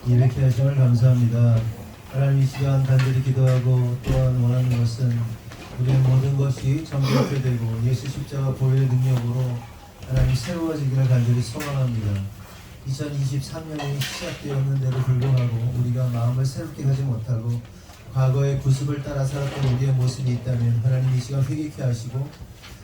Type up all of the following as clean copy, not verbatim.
이렇게 하심을 감사합니다. 하나님 이 시간 간절히 기도하고 또한 원하는 것은 우리의 모든 것이 정결케 되고 예수 십자가 보혈의 능력으로 하나님 새로워지기를 간절히 소망합니다. 2023년이 시작되었는데도 불구하고 우리가 마음을 새롭게 하지 못하고 과거의 구습을 따라 살았던 우리의 모습이 있다면 하나님 이 시간 회개케 하시고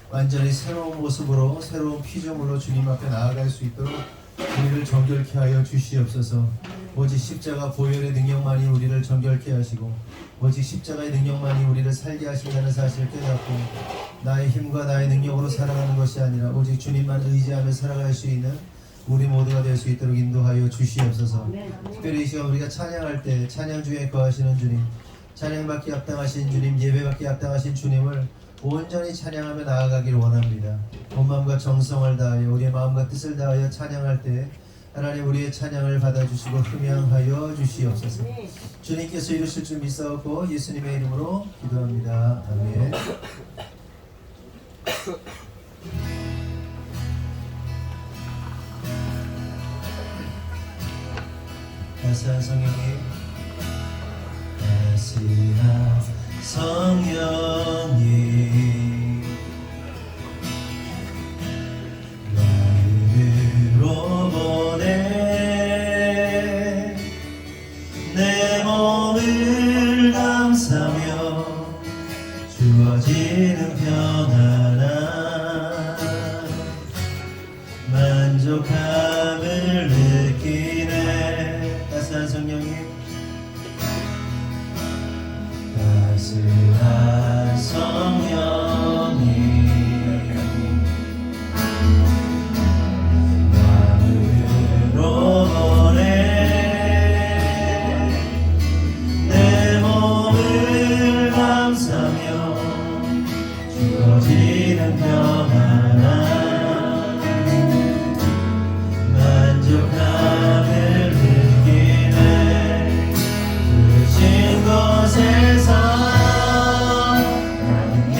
완전히 새로운 모습으로 새로운 피조물로 주님 앞에 나아갈 수 있도록 우리를 정결케 하여 주시옵소서. 오직 십자가 보혈의 능력만이 우리를 정결케 하시고 오직 십자가의 능력만이 우리를 살게 하신다는 사실을 깨닫고 나의 힘과 나의 능력으로 살아가는 것이 아니라 오직 주님만 의지하며 살아갈 수 있는 우리 모두가 될 수 있도록 인도하여 주시옵소서. 특별히 이 시간 우리가 찬양할 때 찬양 중에 거하시는 주님, 찬양받기 합당하신 주님, 예배받기 합당하신 주님을 온전히 찬양하며 나아가기를 원합니다. 온 마음과 정성을 다하여 우리의 마음과 뜻을 다하여 찬양할 때 하나님 우리의 찬양을 받아주시고 흠양하여 주시옵소서. 주님께서 이루실 줄 믿사옵고 예수님의 이름으로 기도합니다. 아멘. 따스한 성령님, 따스한 성령님, 나로 보내 내 몸을 감싸며 주어지는 편안함 만족함을 느끼네. 따스한 성령님, 따스한 성령님, 마음으로 보내 내 몸을 감싸며 주어지는 평안함 만족함을 느끼네. 부르신 곳에서 나는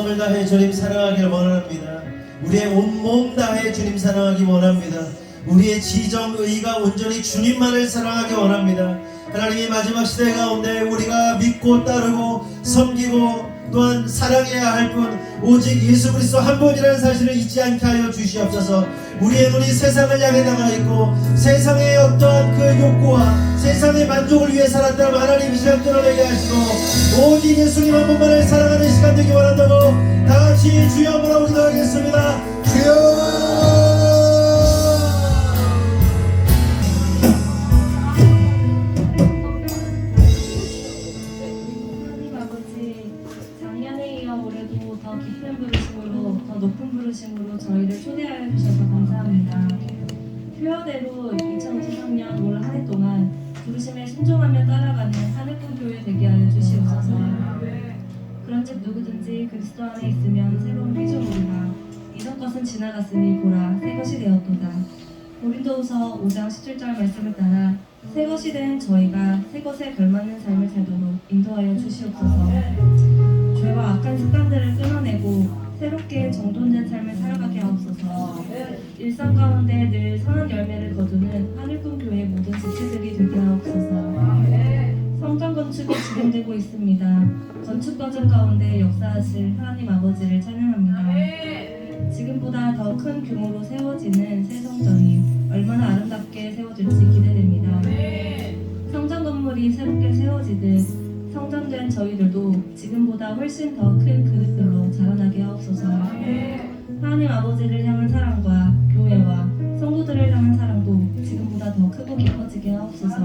마음을 다해 주님 사랑하기를 원합니다. 우리의 온몸 다해 주님 사랑하기 원합니다. 우리의 지정 의가 온전히 주님만을 사랑하기 원합니다. 하나님의 마지막 시대 가운데 우리가 믿고 따르고 섬기고 또한 사랑해야 할 뿐 오직 예수 그리스도 한 분이라는 사실을 잊지 않게 하여 주시옵소서. 우리의 눈이 세상을 향해 나가 있고 세상의 어떠한 그 욕구와 세상의 만족을 위해 살았다면 하나님 이 시간 끊어내게 하시고 오직 예수님 한 분만을 사랑하는 시간 되기 원한다고 다같이 주여 뭐라고 기도하겠습니다. 주여. 더 깊은 부르심으로 더 높은 부르심으로 저희를 초대하여 주셔서 감사합니다. 표어대로 2023년 올 한 해 동안 부르심에 순종하며 따라가는 하늘꾼 교회 되게 하여 주시옵소서. 그런즉 누구든지 그리스도 안에 있으면 새로운 피조물이라 이전 것은 지나갔으니 보라 새 것이 되었도다. 고린도후서 5장 17절 말씀을 따라 새 것이 된 저희가 새 것에 걸맞는 삶을 살도록 인도하여 주시옵소서. 죄와 악한 습관들을 끊어내고 새롭게 정돈된 삶을 살아가게 하옵소서. 일상 가운데 늘 선한 열매를 거두는 하늘꾼 교회 모든 지체들이 되게 하옵소서. 성전 건축이 진행되고 있습니다. 건축 과정 가운데 역사하실 하나님 아버지를 찬양합니다. 지금보다 더 큰 규모로 세워지는 새 성전이 얼마나 아름답게 세워질지 기대됩니다. 성전 건물이 새롭게 세워지듯 성전된 저희들도 지금보다 훨씬 더 큰 그릇들로 자라나게 하옵소서. 하나님 아버지를 향한 사랑과 교회와 성도들을 향한 사랑도 지금보다 더 크고 깊어지게 하옵소서.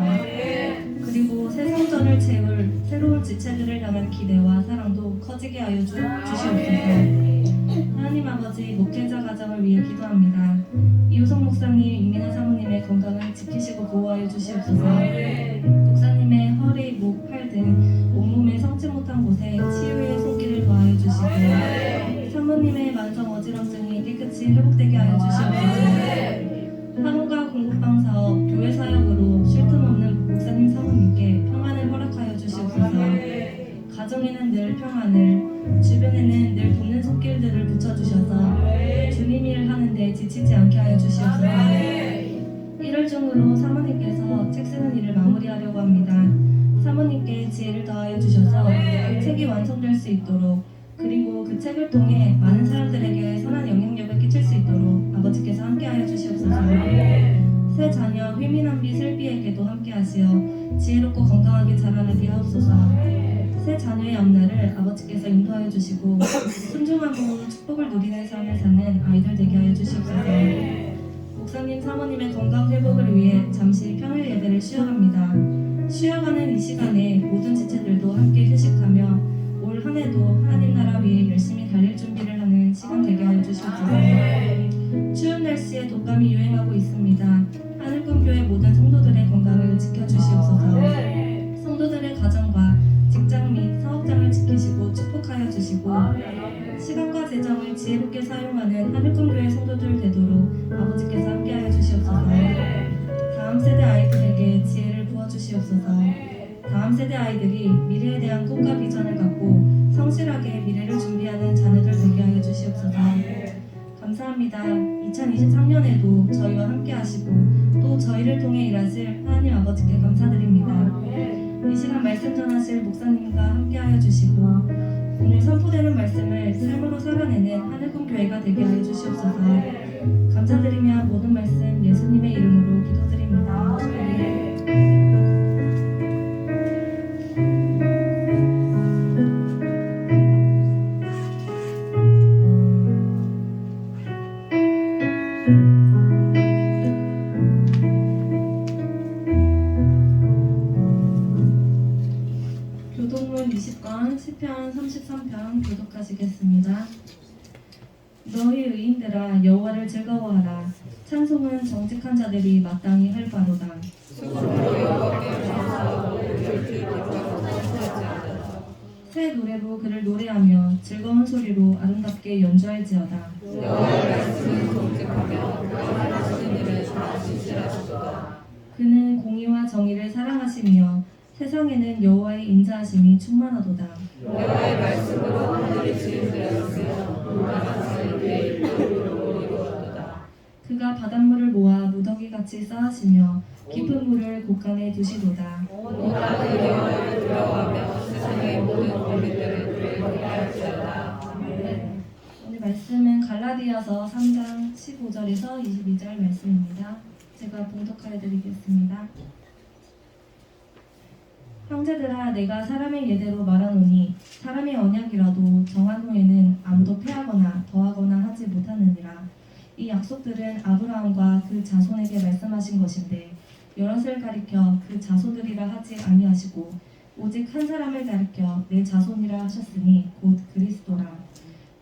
그리고 새 성전을 채울 새로운 지체들을 향한 기대와 사랑도 커지게 하여 주시옵소서. 하나님 아버지 목회자 가정을 위해 기도합니다. 이호성 목사님, 이민아 사모님의 건강을 지키시고 보호하여 주시옵소서. 목사님의 허리, 목, 팔 등 온몸에 성치 못한 곳에 치유의 손길을 더하여 주시고 사모님의 만성 어지럼증이 깨끗이 회복되게 하여 주시옵소서. 학원과 공부방 사업, 교회 사역으로 쉴 틈 없는 목사님 사모님께 평안을 허락하여 주시옵소서. 가정에는 늘 평안을, 주변에는 늘 돕는 손길들을 붙여주셔서 주님 일을 하는데 지치지 않게 하여 주시옵소서. 1월 중으로 사모님께서 책 쓰는 일을 마무리하려고 합니다. 사모님께 지혜를 더하여 주셔서 그 책이 완성될 수 있도록 그리고 그 책을 통해 많은 사람들에게 선한 영향력을 끼칠 수 있도록 아버지께서 함께하여 주시옵소서. 새 자녀 휘민한비 슬비에게도 함께하시어 지혜롭고 건강하게 자라나게 하옵소서. 새 자녀의 앞날을 아버지께서 인도하여 주시고 순종하고 축복을 누리는 삶을 사는 아이들 되게 하여 주시옵소서. 목사님 사모님의 건강 회복을 위해 잠시 평일 예배를 쉬어갑니다. 쉬어가는 이 시간에 모든 지체들도 함께 휴식하며 올 한 해도 하나님 나라 위해 열심히 달릴 준비를 하는 시간 되게 하여 주시옵소서. 추운 날씨에 독감이 유행하고 있습니다. 하늘꿈 교회 모든 성도들의 건강을 지켜주시옵소서. 성도들의 가정과 직장 및 사업장을 지키시고 축복하여 주시고 시간과 재정을 지혜롭게 사용하는 하늘꿈 교회 성도들 되도록 아버지께서 함께하여 주시옵소서. 다음 세대 아이들에게 지혜를 부어주시옵소서. 다음 세대 아이들이 미래에 대한 꿈과 비전을 갖고 성실하게 미래를 준비하는 자녀들 되게 하여 주시옵소서. 감사합니다. 2023년에도 저희와 함께 하시고 또 저희를 통해 일하실 하나님 아버지께 감사드립니다. 이 시간 말씀 전하실 목사님과 함께 하여 주시고 오늘 선포되는 말씀을 삶으로 살아내는 하늘꿈 교회가 되게 하여 주시옵소서. 감사드리며 모든 말씀 예수님의 이름으로 기도드립니다. 교독문 20권 시편 33편 교독하시겠습니다. 너희 의인들아 여호와를 즐거워하라. 찬송은 정직한 자들이 마땅히 할 바로다. 새 노래로 그를 노래하며 즐거운 소리로 아름답게 연주할지어다. 그는 공의와 정의를 사랑하시며 세상에는 여호와의 인자하심이 충만하도다. 여호와의 말씀으로 하늘이 지음되었으며 물과 사이에 일꾼으로 이루었도다. 그가 바닷물을 모아 무더기같이 쌓으시며 깊은 물을 곳간에 두시도다. 온 땅이 여호와를 두려워하며 세상의 모든 권리들을 그에게 할지어다. 아멘. 오늘 말씀은 갈라디아서 3장 15절에서 22절 말씀입니다. 제가 봉독하여 드리겠습니다. 형제들아, 내가 사람의 예대로 말하노니 사람의 언약이라도 정한 후에는 아무도 패하거나 더하거나 하지 못하느니라. 이 약속들은 아브라함과 그 자손에게 말씀하신 것인데 여럿을 가리켜 그 자손들이라 하지 아니하시고 오직 한 사람을 가리켜 내 자손이라 하셨으니 곧 그리스도라.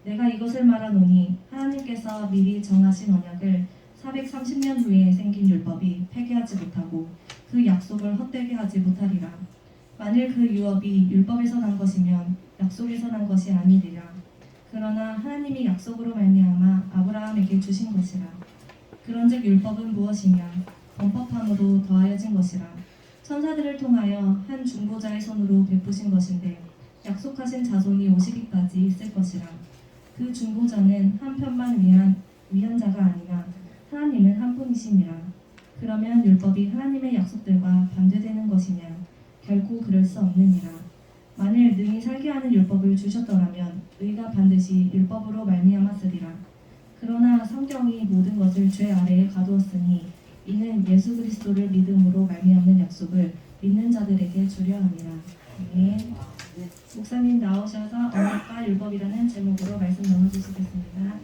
내가 이것을 말하노니 하나님께서 미리 정하신 언약을 430년 후에 생긴 율법이 폐기하지 못하고 그 약속을 헛되게 하지 못하리라. 만일 그 유업이 율법에서 난 것이면 약속에서 난 것이 아니리라. 그러나 하나님이 약속으로 말미암아 아브라함에게 주신 것이라. 그런즉 율법은 무엇이냐? 범법함으로 더하여진 것이라. 천사들을 통하여 한 중보자의 손으로 베푸신 것인데 약속하신 자손이 오시기까지 있을 것이라. 그 중보자는 한 편만 위한 자가 아니라 하나님은 한 분이시니라. 그러면 율법이 하나님의 약속들과 반대되는 것이냐? 결코 그럴 수 없느니라. 만일 능히 살게 하는 율법을 주셨더라면 의가 반드시 율법으로 말미암았으리라. 그러나 성경이 모든 것을 죄 아래에 가두었으니 이는 예수 그리스도를 믿음으로 말미암는 약속을 믿는 자들에게 주려 함이라. 아멘. 목사님 나오셔서 언약과 율법이라는 제목으로 말씀 나눠주시겠습니다.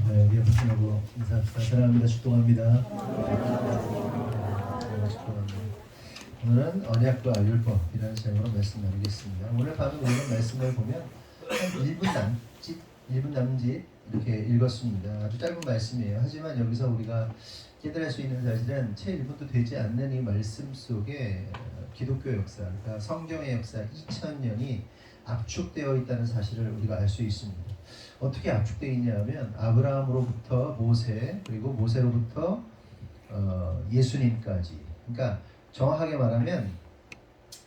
네, 우리 하시고 인사합시다. 사랑합니다. 축복합니다. 축복합니다. 오늘은 언약과 율법이라는 제목으로 말씀 나누겠습니다. 오늘 밤에 오늘 말씀을 보면 한 1분 남짓 이렇게 읽었습니다. 아주 짧은 말씀이에요. 하지만 여기서 우리가 깨달을 수 있는 사실은 채 1분도 되지 않는 이 말씀 속에 기독교 역사, 그러니까 성경의 역사 2000년이 압축되어 있다는 사실을 우리가 알 수 있습니다. 어떻게 압축되어 있냐면 아브라함으로부터 모세, 그리고 모세로부터 예수님까지, 그러니까 정확하게 말하면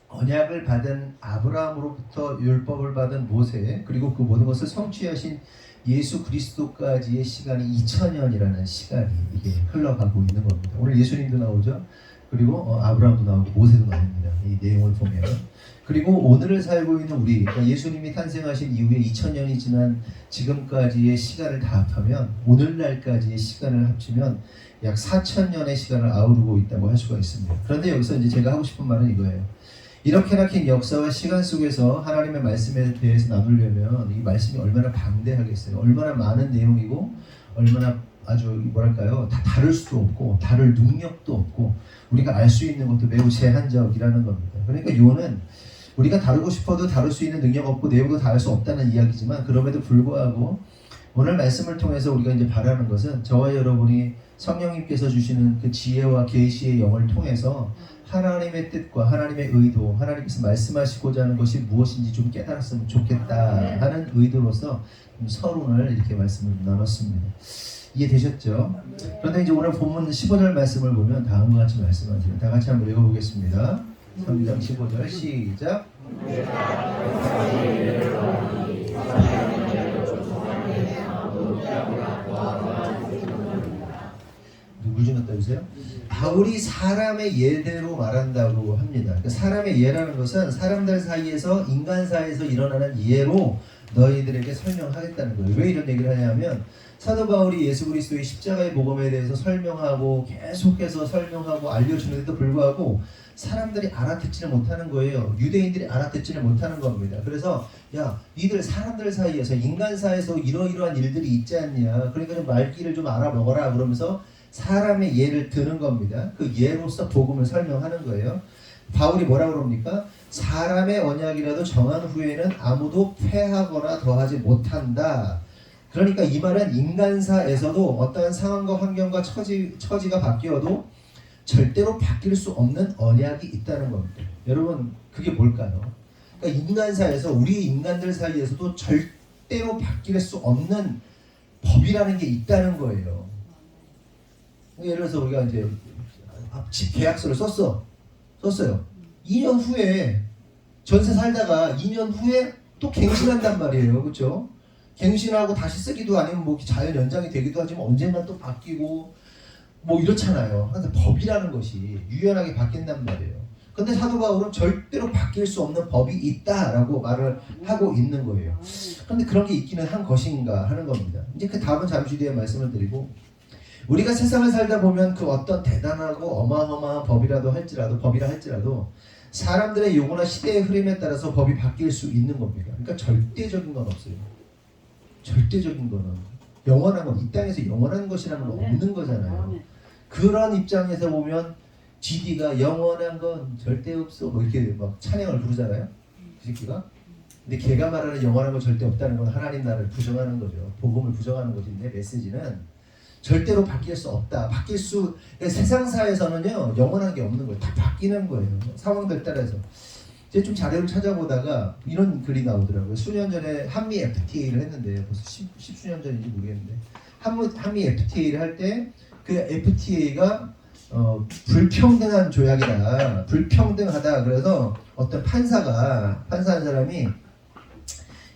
언약을 받은 아브라함으로부터 율법을 받은 모세, 그리고 그 모든 것을 성취하신 예수 그리스도까지의 시간이 2000년이라는 시간이 이게 흘러가고 있는 겁니다. 오늘 예수님도 나오죠. 그리고 아브라함도 나오고 모세도 나옵니다. 이 내용을 보면. 그리고 오늘을 살고 있는 우리, 그러니까 예수님이 탄생하신 이후에 2000년이 지난 지금까지의 시간을 다 합하면 오늘날까지의 시간을 합치면 약 4000년의 시간을 아우르고 있다고 할 수가 있습니다. 그런데 여기서 이제 제가 하고 싶은 말은 이거예요. 이렇게나 긴 역사와 시간 속에서 하나님의 말씀에 대해서 나누려면 이 말씀이 얼마나 방대하겠어요. 얼마나 많은 내용이고 얼마나 아주 뭐랄까요, 다 다룰 수도 없고 다룰 능력도 없고 우리가 알 수 있는 것도 매우 제한적이라는 겁니다. 그러니까 이거는 우리가 다루고 싶어도 다룰 수 있는 능력 없고 내용도 다 알 수 없다는 이야기지만 그럼에도 불구하고 오늘 말씀을 통해서 우리가 이제 바라는 것은 저와 여러분이 성령님께서 주시는 그 지혜와 계시의 영을 통해서 하나님의 뜻과 하나님의 의도, 하나님께서 말씀하시고자 하는 것이 무엇인지 좀 깨달았으면 좋겠다 하는 의도로서 좀 서론을 이렇게 말씀을 나눴습니다. 이해되셨죠? 그런데 이제 오늘 본문 15절 말씀을 보면 다음과 같이 말씀하시면 다 같이 한번 읽어보겠습니다. 3장 15절 시작. 누굴 좀 갖다 주세요. 바울이 사람의 예대로 말한다고 합니다. 그러니까 사람의 예라는 것은 사람들 사이에서, 인간 사이에서 일어나는 예로 너희들에게 설명하겠다는 거예요. 왜 이런 얘기를 하냐면 사도 바울이 예수 그리스도의 십자가의 복음에 대해서 설명하고 계속해서 설명하고 알려주는데도 불구하고 사람들이 알아듣지는 못하는 거예요. 유대인들이 알아듣지는 못하는 겁니다. 그래서 야, 니들 사람들 사이에서, 인간 사이에서 이러이러한 일들이 있지 않냐, 그러니까 좀 말귀를 좀 알아먹어라 그러면서 사람의 예를 드는 겁니다. 그 예로서 복음을 설명하는 거예요. 바울이 뭐라고 그럽니까? 사람의 언약이라도 정한 후에는 아무도 폐하거나 더하지 못한다. 그러니까 이 말은 인간사에서도 어떠한 상황과 환경과 처지가 바뀌어도 절대로 바뀔 수 없는 언약이 있다는 겁니다. 여러분, 그게 뭘까요? 그러니까 인간사에서, 우리 인간들 사이에서도 절대로 바뀔 수 없는 법이라는 게 있다는 거예요. 예를 들어서 우리가 이제 집 계약서를 썼어요. 2년 후에 전세 살다가 2년 후에 또 갱신한단 말이에요. 그렇죠? 갱신하고 다시 쓰기도 아니면 뭐 자연 연장이 되기도 하지만 언젠가 또 바뀌고 뭐 이렇잖아요. 그래서 법이라는 것이 유연하게 바뀐단 말이에요. 근데 사도 바울은 절대로 바뀔 수 없는 법이 있다라고 말을 하고 있는 거예요. 근데 그런 게 있기는 한 것인가 하는 겁니다. 이제 그 다음은 잠시 뒤에 말씀을 드리고, 우리가 세상을 살다 보면 그 어떤 대단하고 어마어마한 법이라 할지라도 사람들의 요구나 시대의 흐름에 따라서 법이 바뀔 수 있는 겁니다. 그러니까 절대적인 건 없어요. 절대적인 거는 영원한 건, 이 땅에서 영원한 것이라는 건 없는 거잖아요. 그런 입장에서 보면 GD가 영원한 건 절대 없어 뭐 이렇게 막 찬양을 부르잖아요. 그 새끼가. 근데 걔가 말하는 영원한 건 절대 없다는 건 하나님 나라를 부정하는 거죠. 복음을 부정하는 것인데, 메시지는 절대로 바뀔 수 없다. 그러니까 세상사에서는요 영원한 게 없는 거예요. 다 바뀌는 거예요. 상황들 따라서. 제가 좀 자료를 찾아보다가 이런 글이 나오더라고요. 수년 전에 한미 FTA를 했는데, 벌써 10수년 전인지 모르겠는데, 한미 FTA를 할 때 그 FTA가 불평등한 조약이다. 불평등하다. 그래서 어떤 판사한 사람이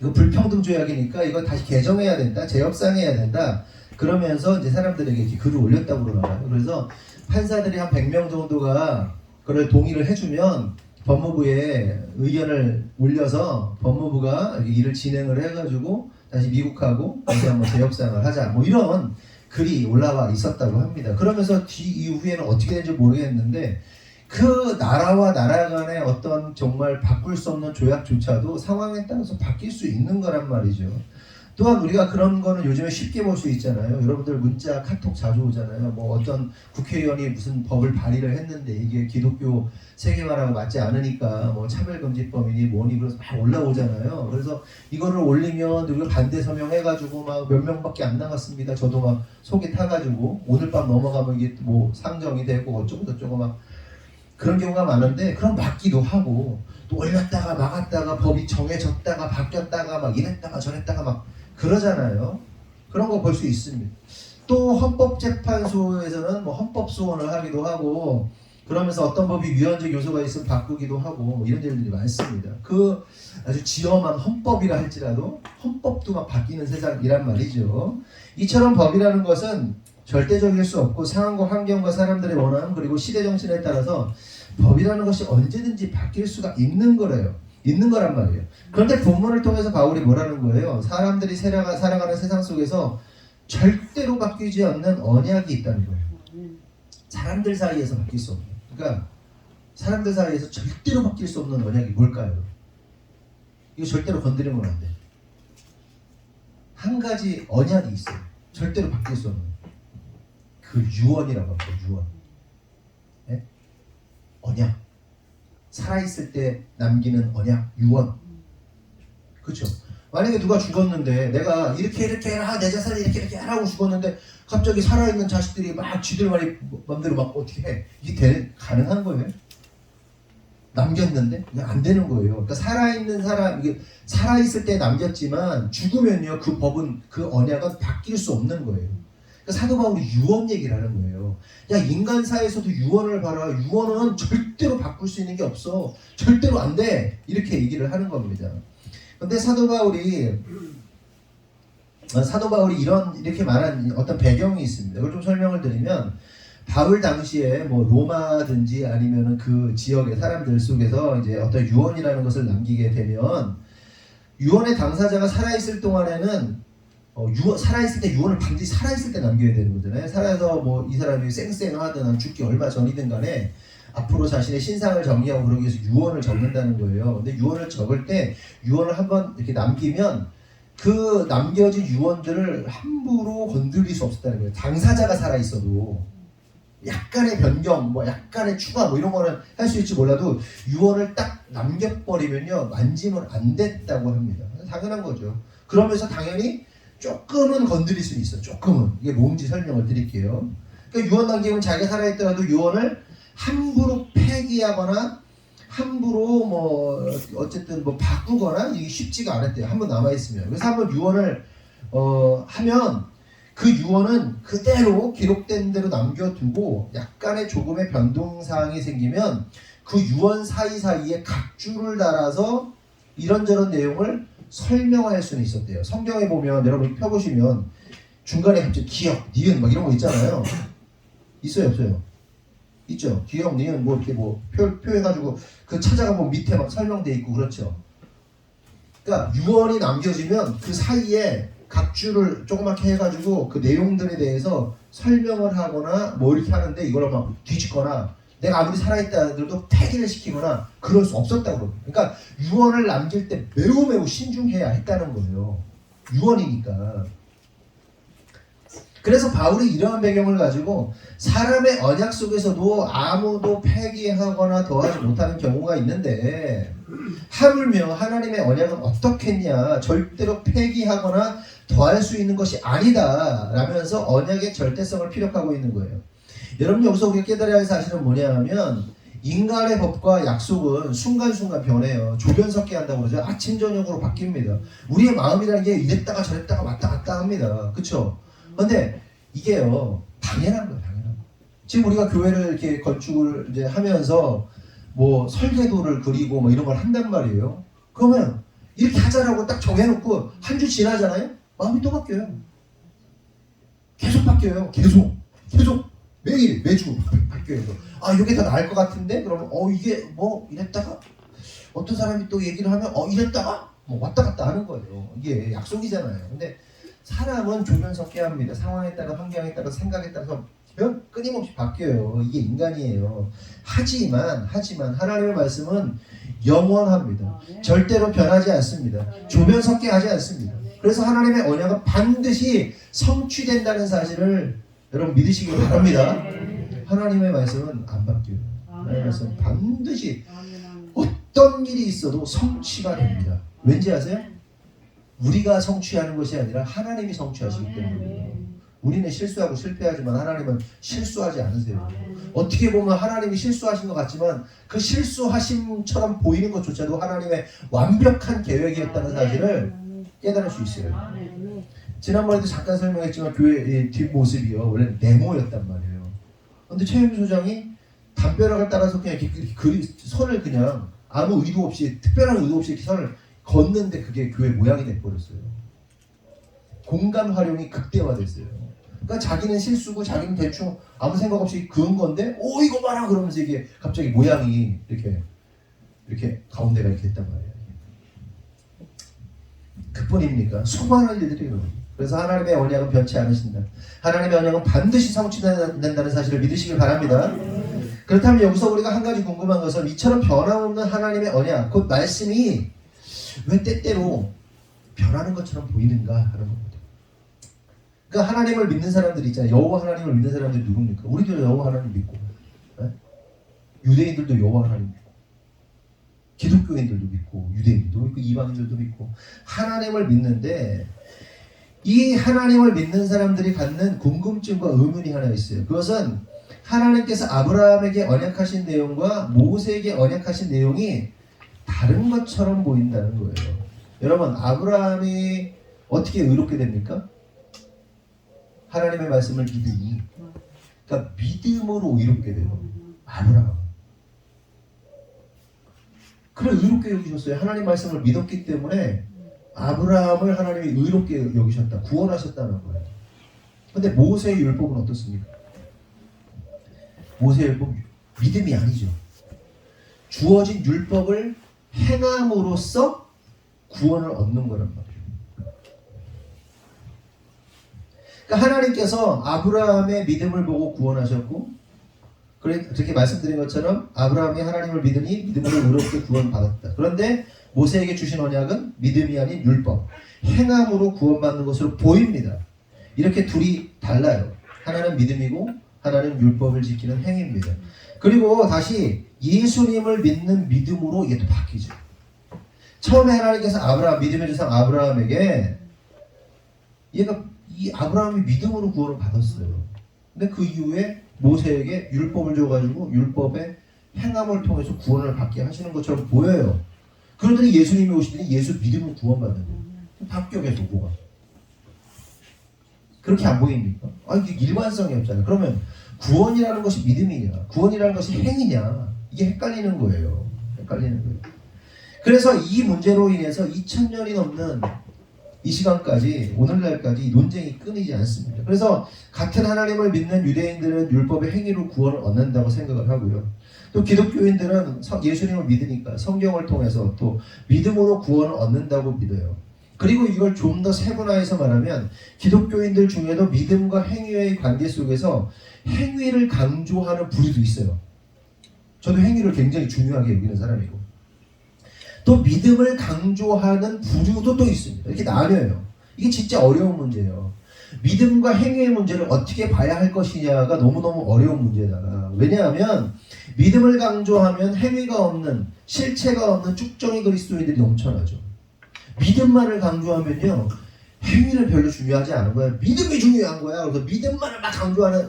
이거 불평등 조약이니까 이거 다시 개정해야 된다. 재협상해야 된다. 그러면서 이제 사람들에게 이렇게 글을 올렸다고 그러나요. 그래서 판사들이 한 100명 정도가 그걸 동의를 해주면 법무부에 의견을 올려서 법무부가 일을 진행을 해가지고 다시 미국하고 다시 한번 재협상을 하자. 뭐 이런 글이 올라와 있었다고 합니다. 그러면서 이후에는 어떻게 되는지 모르겠는데, 그 나라와 나라 간의 어떤 정말 바꿀 수 없는 조약조차도 상황에 따라서 바뀔 수 있는 거란 말이죠. 또한 우리가 그런 거는 요즘에 쉽게 볼 수 있잖아요. 여러분들 문자, 카톡 자주 오잖아요. 뭐 어떤 국회의원이 무슨 법을 발의를 했는데 이게 기독교 세계관하고 맞지 않으니까 뭐 차별금지법이니 뭐니 그래서 막 올라오잖아요. 그래서 이거를 올리면 우리가 반대 서명해가지고 막 몇 명밖에 안 나갔습니다. 저도 막 속이 타가지고 오늘 밤 넘어가면 이게 뭐 상정이 되고 어쩌고 저쩌고 막 그런 경우가 많은데, 그럼 맞기도 하고 또 올렸다가 막았다가 법이 정해졌다가 바뀌었다가 막 이랬다가 저랬다가 막 그러잖아요. 그런 거 볼 수 있습니다. 또 헌법재판소에서는 뭐 헌법소원을 하기도 하고, 그러면서 어떤 법이 위헌적 요소가 있으면 바꾸기도 하고 뭐 이런 일들이 많습니다. 그 아주 지엄한 헌법이라 할지라도 헌법도 막 바뀌는 세상이란 말이죠. 이처럼 법이라는 것은 절대적일 수 없고 상황과 환경과 사람들의 원함 그리고 시대 정신에 따라서 법이라는 것이 언제든지 바뀔 수가 있는 거란 말이에요. 그런데 본문을 통해서 바울이 뭐라는 거예요? 사람들이 살아가는 세상 속에서 절대로 바뀌지 않는 언약이 있다는 거예요. 사람들 사이에서 바뀔 수 없는. 그러니까 사람들 사이에서 절대로 바뀔 수 없는 언약이 뭘까요? 이거 절대로 건드리면 안 돼. 한 가지 언약이 있어요. 절대로 바뀔 수 없는. 그 유언이라고 합니다. 유언. 네? 언약. 살아있을 때 남기는 언약, 유언. 그렇죠? 만약에 누가 죽었는데 내가 이렇게 해라, 내 자산을 이렇게 하라고 죽었는데 갑자기 살아있는 자식들이 막 쥐들 맘대로 막 어떻게 해. 이게 가능한 거예요? 남겼는데? 이게 안 되는 거예요. 그러니까 살아있는 사람, 이게 살아있을 때 남겼지만 죽으면요, 그 법은, 그 언약은 바뀔 수 없는 거예요. 사도 바울이 유언 얘기를 하는 거예요. 야, 인간사에서도 유언을 봐라. 유언은 절대로 바꿀 수 있는 게 없어. 절대로 안 돼. 이렇게 얘기를 하는 겁니다. 근데 사도 바울이 이렇게 말한 어떤 배경이 있습니다. 이걸 좀 설명을 드리면, 바울 당시에 뭐 로마든지 아니면은 그 지역의 사람들 속에서 이제 어떤 유언이라는 것을 남기게 되면, 유언의 당사자가 살아있을 동안에는 살아있을 때 유언을 반드시 살아있을 때 남겨야 되는 거잖아요. 살아서 뭐 이 사람이 쌩쌩하든 죽기 얼마 전이든 간에 앞으로 자신의 신상을 정리하고 그러기 위해서 유언을 적는다는 거예요. 근데 유언을 적을 때 유언을 한번 이렇게 남기면 그 남겨진 유언들을 함부로 건드릴 수 없었다는 거예요. 당사자가 살아있어도 약간의 변경, 뭐 약간의 추가 뭐 이런 거는 할 수 있지 몰라도 유언을 딱 남겨버리면요, 만지면 안 됐다고 합니다. 당연한 거죠. 그러면서 당연히 조금은 건드릴 수 있어. 조금은. 이게 뭔지 설명을 드릴게요. 그러니까 유언 남기면 자기가 살아있더라도 유언을 함부로 폐기하거나 함부로 뭐 어쨌든 뭐 바꾸거나 이게 쉽지가 않았대요. 한번 남아있으면. 그래서 한번 유언을 하면 그 유언은 그대로 기록된 대로 남겨두고 약간의 조금의 변동사항이 생기면 그 유언 사이사이에 각주를 달아서 이런저런 내용을 설명할 수는 있었대요. 성경에 보면 여러분 펴보시면 중간에 갑자기 기역, 니은 막 이런 거 있잖아요. 있어요, 없어요? 있죠. 기역, 니은 뭐 이렇게 뭐 표해가지고 그 찾아가면 밑에 막 설명돼 있고 그렇죠. 그러니까 유언이 남겨지면 그 사이에 각 줄을 조그맣게 해가지고 그 내용들에 대해서 설명을 하거나 뭐 이렇게 하는데 이걸 막 뒤집거나 내가 아무리 살아있다 하더라도 폐기를 시키거나 그럴 수 없었다고 그러거든요. 그러니까 유언을 남길 때 매우 신중해야 했다는 거예요. 유언이니까. 그래서 바울이 이러한 배경을 가지고 사람의 언약 속에서도 아무도 폐기하거나 더하지 못하는 경우가 있는데 하물며 하나님의 언약은 어떻겠냐, 절대로 폐기하거나 더할 수 있는 것이 아니다 라면서 언약의 절대성을 피력하고 있는 거예요. 여러분 여기서 우리가 깨달아야 할 사실은 뭐냐 하면 인간의 법과 약속은 순간순간 변해요. 조변석게 한다고 그러죠. 아침 저녁으로 바뀝니다. 우리의 마음이라는 게 이랬다가 저랬다가 왔다 갔다 합니다. 그렇죠? 근데 이게요 당연한 거예요. 당연한 거. 지금 우리가 교회를 이렇게 건축을 이제 하면서 뭐 설계도를 그리고 뭐 이런 걸 한단 말이에요. 그러면 이렇게 하자라고 딱 정해놓고 한 주 지나잖아요. 마음이 또 바뀌어요. 계속 바뀌어요. 계속 매일 매주 바뀌어요. 아 이게 더 나을 것 같은데 그러면 이게 뭐 이랬다가 어떤 사람이 또 얘기를 하면 이랬다가 뭐 왔다 갔다 하는 거예요. 이게 약속이잖아요. 근데 사람은 조변석게 합니다. 상황에 따라 환경에 따라 생각에 따라서 끊임없이 바뀌어요. 이게 인간이에요. 하지만 하나님의 말씀은 영원합니다. 절대로 변하지 않습니다. 조변석게 하지 않습니다. 그래서 하나님의 언약은 반드시 성취된다는 사실을 여러분 믿으시기 바랍니다. 하나님의 말씀은 안 바뀌어요. 하나님의 말씀은 반드시 어떤 일이 있어도 성취가 됩니다. 왠지 아세요? 우리가 성취하는 것이 아니라 하나님이 성취하시기 때문에 우리는 실수하고 실패하지만 하나님은 실수하지 않으세요. 어떻게 보면 하나님이 실수하신 것 같지만 그 실수하심처럼 보이는 것조차도 하나님의 완벽한 계획이었다는 사실을 깨달을 수 있어요. 지난번에도 잠깐 설명했지만 교회 뒷모습이요 원래 네모였단 말이에요. 근데 최영주 소장이 담벼락을 따라서 그냥 이렇게 선을 그냥 아무 의도 없이 특별한 의도 없이 이렇게 선을 걷는데 그게 교회 모양이 돼버렸어요. 공간 활용이 극대화됐어요. 그러니까 자기는 실수고 자기는 대충 아무 생각 없이 그은 건데 이거 봐라 그러면서 이게 갑자기 모양이 이렇게 가운데가 이렇게 됐단 말이에요. 그뿐입니까? 수많은 일들이 일어나요. 그래서 하나님의 언약은 변치 않으신다. 하나님의 언약은 반드시 성취된다는 사실을 믿으시길 바랍니다. 그렇다면 여기서 우리가 한 가지 궁금한 것은 이처럼 변함없는 하나님의 언약, 곧 말씀이 왜 때때로 변하는 것처럼 보이는가 하는 겁니다. 그러니까 하나님을 믿는 사람들이 있잖아요. 여호와 하나님을 믿는 사람들이 누굽니까? 우리도 여호와 하나님 믿고, 네? 유대인들도 여호와 하나님 믿고, 기독교인들도 믿고, 유대인들도 믿고, 이방인들도 믿고, 하나님을 믿는데 이 하나님을 믿는 사람들이 갖는 궁금증과 의문이 하나 있어요. 그것은 하나님께서 아브라함에게 언약하신 내용과 모세에게 언약하신 내용이 다른 것처럼 보인다는 거예요. 여러분, 아브라함이 어떻게 의롭게 됩니까? 하나님의 말씀을 믿으니, 그러니까 믿음으로 의롭게 돼요. 아브라함. 그래 의롭게 여기셨어요. 하나님 말씀을 믿었기 때문에 아브라함을 하나님이 의롭게 여기셨다. 구원하셨다는 거예요. 근데 모세의 율법은 어떻습니까? 모세의 율법 믿음이 아니죠. 주어진 율법을 행함으로써 구원을 얻는 거란 말이에요. 그러니까 하나님께서 아브라함의 믿음을 보고 구원하셨고, 그렇게 말씀드린 것처럼 아브라함이 하나님을 믿으니 믿음으로 의롭게 구원받았다. 그런데 모세에게 주신 언약은 믿음이 아닌 율법, 행함으로 구원받는 것으로 보입니다. 이렇게 둘이 달라요. 하나는 믿음이고 하나는 율법을 지키는 행위입니다. 그리고 다시 예수님을 믿는 믿음으로 이게 또 바뀌죠. 처음에 하나님께서 아브라함, 믿음의 조상 아브라함에게 이 아브라함이 믿음으로 구원을 받았어요. 근데 그 이후에 모세에게 율법을 줘가지고 율법의 행함을 통해서 구원을 받게 하시는 것처럼 보여요. 그러더니 예수님이 오시더니 예수 믿음으로 구원받는 거예요. 바뀌어 계속 뭐가. 그렇게 안 보입니까? 이게 일관성이 없잖아요. 그러면 구원이라는 것이 믿음이냐, 구원이라는 것이 행위냐, 이게 헷갈리는 거예요. 헷갈리는 거예요. 그래서 이 문제로 인해서 2000년이 넘는 이 시간까지 오늘날까지 이 논쟁이 끊이지 않습니다. 그래서 같은 하나님을 믿는 유대인들은 율법의 행위로 구원을 얻는다고 생각을 하고요. 또 기독교인들은 예수님을 믿으니까 성경을 통해서 또 믿음으로 구원을 얻는다고 믿어요. 그리고 이걸 좀 더 세분화해서 말하면 기독교인들 중에도 믿음과 행위의 관계 속에서 행위를 강조하는 부류도 있어요. 저도 행위를 굉장히 중요하게 여기는 사람이고, 또 믿음을 강조하는 부류도 또 있습니다. 이렇게 나뉘어요. 이게 진짜 어려운 문제예요. 믿음과 행위의 문제를 어떻게 봐야 할 것이냐가 너무너무 어려운 문제다. 왜냐하면 믿음을 강조하면 행위가 없는, 실체가 없는 쭉정이 그리스도인들이 넘쳐나죠. 믿음만을 강조하면요, 행위는 별로 중요하지 않은 거야. 믿음이 중요한 거야. 그래서 믿음만을 막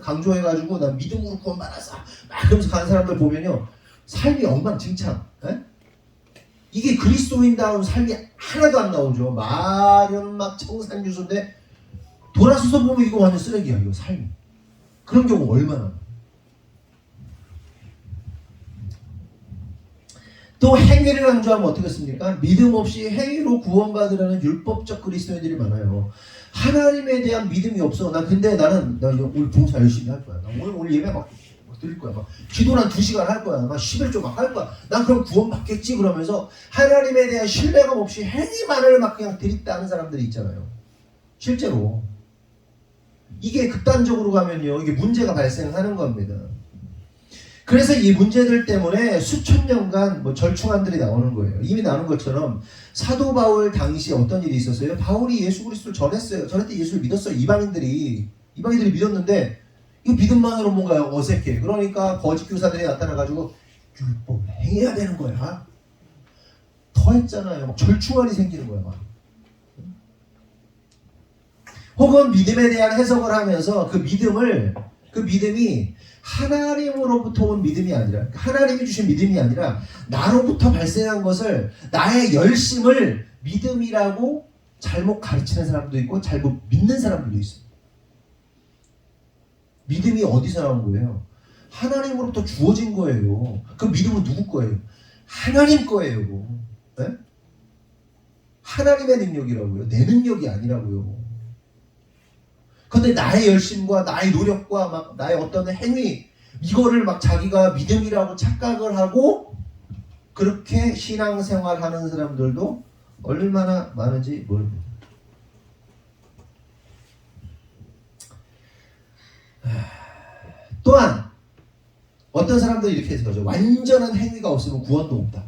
강조해가지고 난 믿음으로 구원받았어 막 그러면서 가는 사람들 보면요, 삶이 엉망진창. 에? 이게 그리스도인다운 삶이 하나도 안 나오죠. 말은 막 청산유수인데 돌아서서 보면 이거 완전 쓰레기야, 이거 삶이. 그런 경우 얼마나. 또 행위를 강조하면 어떻겠습니까? 믿음 없이 행위로 구원받으라는 율법적 그리스도인들이 많아요. 하나님에 대한 믿음이 없어. 나 오늘 봉사 열심히 할 거야. 나 오늘 예배 막 드릴 거야. 막 기도를 한 2시간 할 거야. 막 11조 막 할 거야. 난 그럼 구원받겠지. 그러면서 하나님에 대한 신뢰감 없이 행위만을 막 그냥 드립다는 사람들이 있잖아요. 실제로 이게 극단적으로 가면요, 이게 문제가 발생하는 겁니다. 그래서 이 문제들 때문에 수천 년간 절충안들이 나오는 거예요. 이미 나오는 것처럼 사도 바울 당시에 어떤 일이 있었어요? 바울이 예수 그리스도를 전했어요. 전할 때 예수를 믿었어요. 이방인들이 믿었는데 이 믿음만으로 뭔가 어색해. 그러니까 거짓 교사들이 나타나가지고 율법을 행해야 되는 거야. 더 했잖아요. 막 절충안이 생기는 거야. 막. 혹은 믿음에 대한 해석을 하면서 그 믿음이 하나님으로부터 온 믿음이 아니라, 하나님이 주신 믿음이 아니라 나로부터 발생한 것을, 나의 열심을 믿음이라고 잘못 가르치는 사람도 있고 잘못 믿는 사람들도 있습니다. 믿음이 어디서 나온 거예요? 하나님으로부터 주어진 거예요. 그 믿음은 누구 거예요? 하나님 거예요. 네? 하나님의 능력이라고요. 내 능력이 아니라고요. 근데 나의 열심과 나의 노력과 막 나의 어떤 행위, 이거를 막 자기가 믿음이라고 착각을 하고 그렇게 신앙생활 하는 사람들도 얼마나 많은지 모릅니다. 또한 어떤 사람들이 이렇게 해석하죠. 완전한 행위가 없으면 구원도 없다.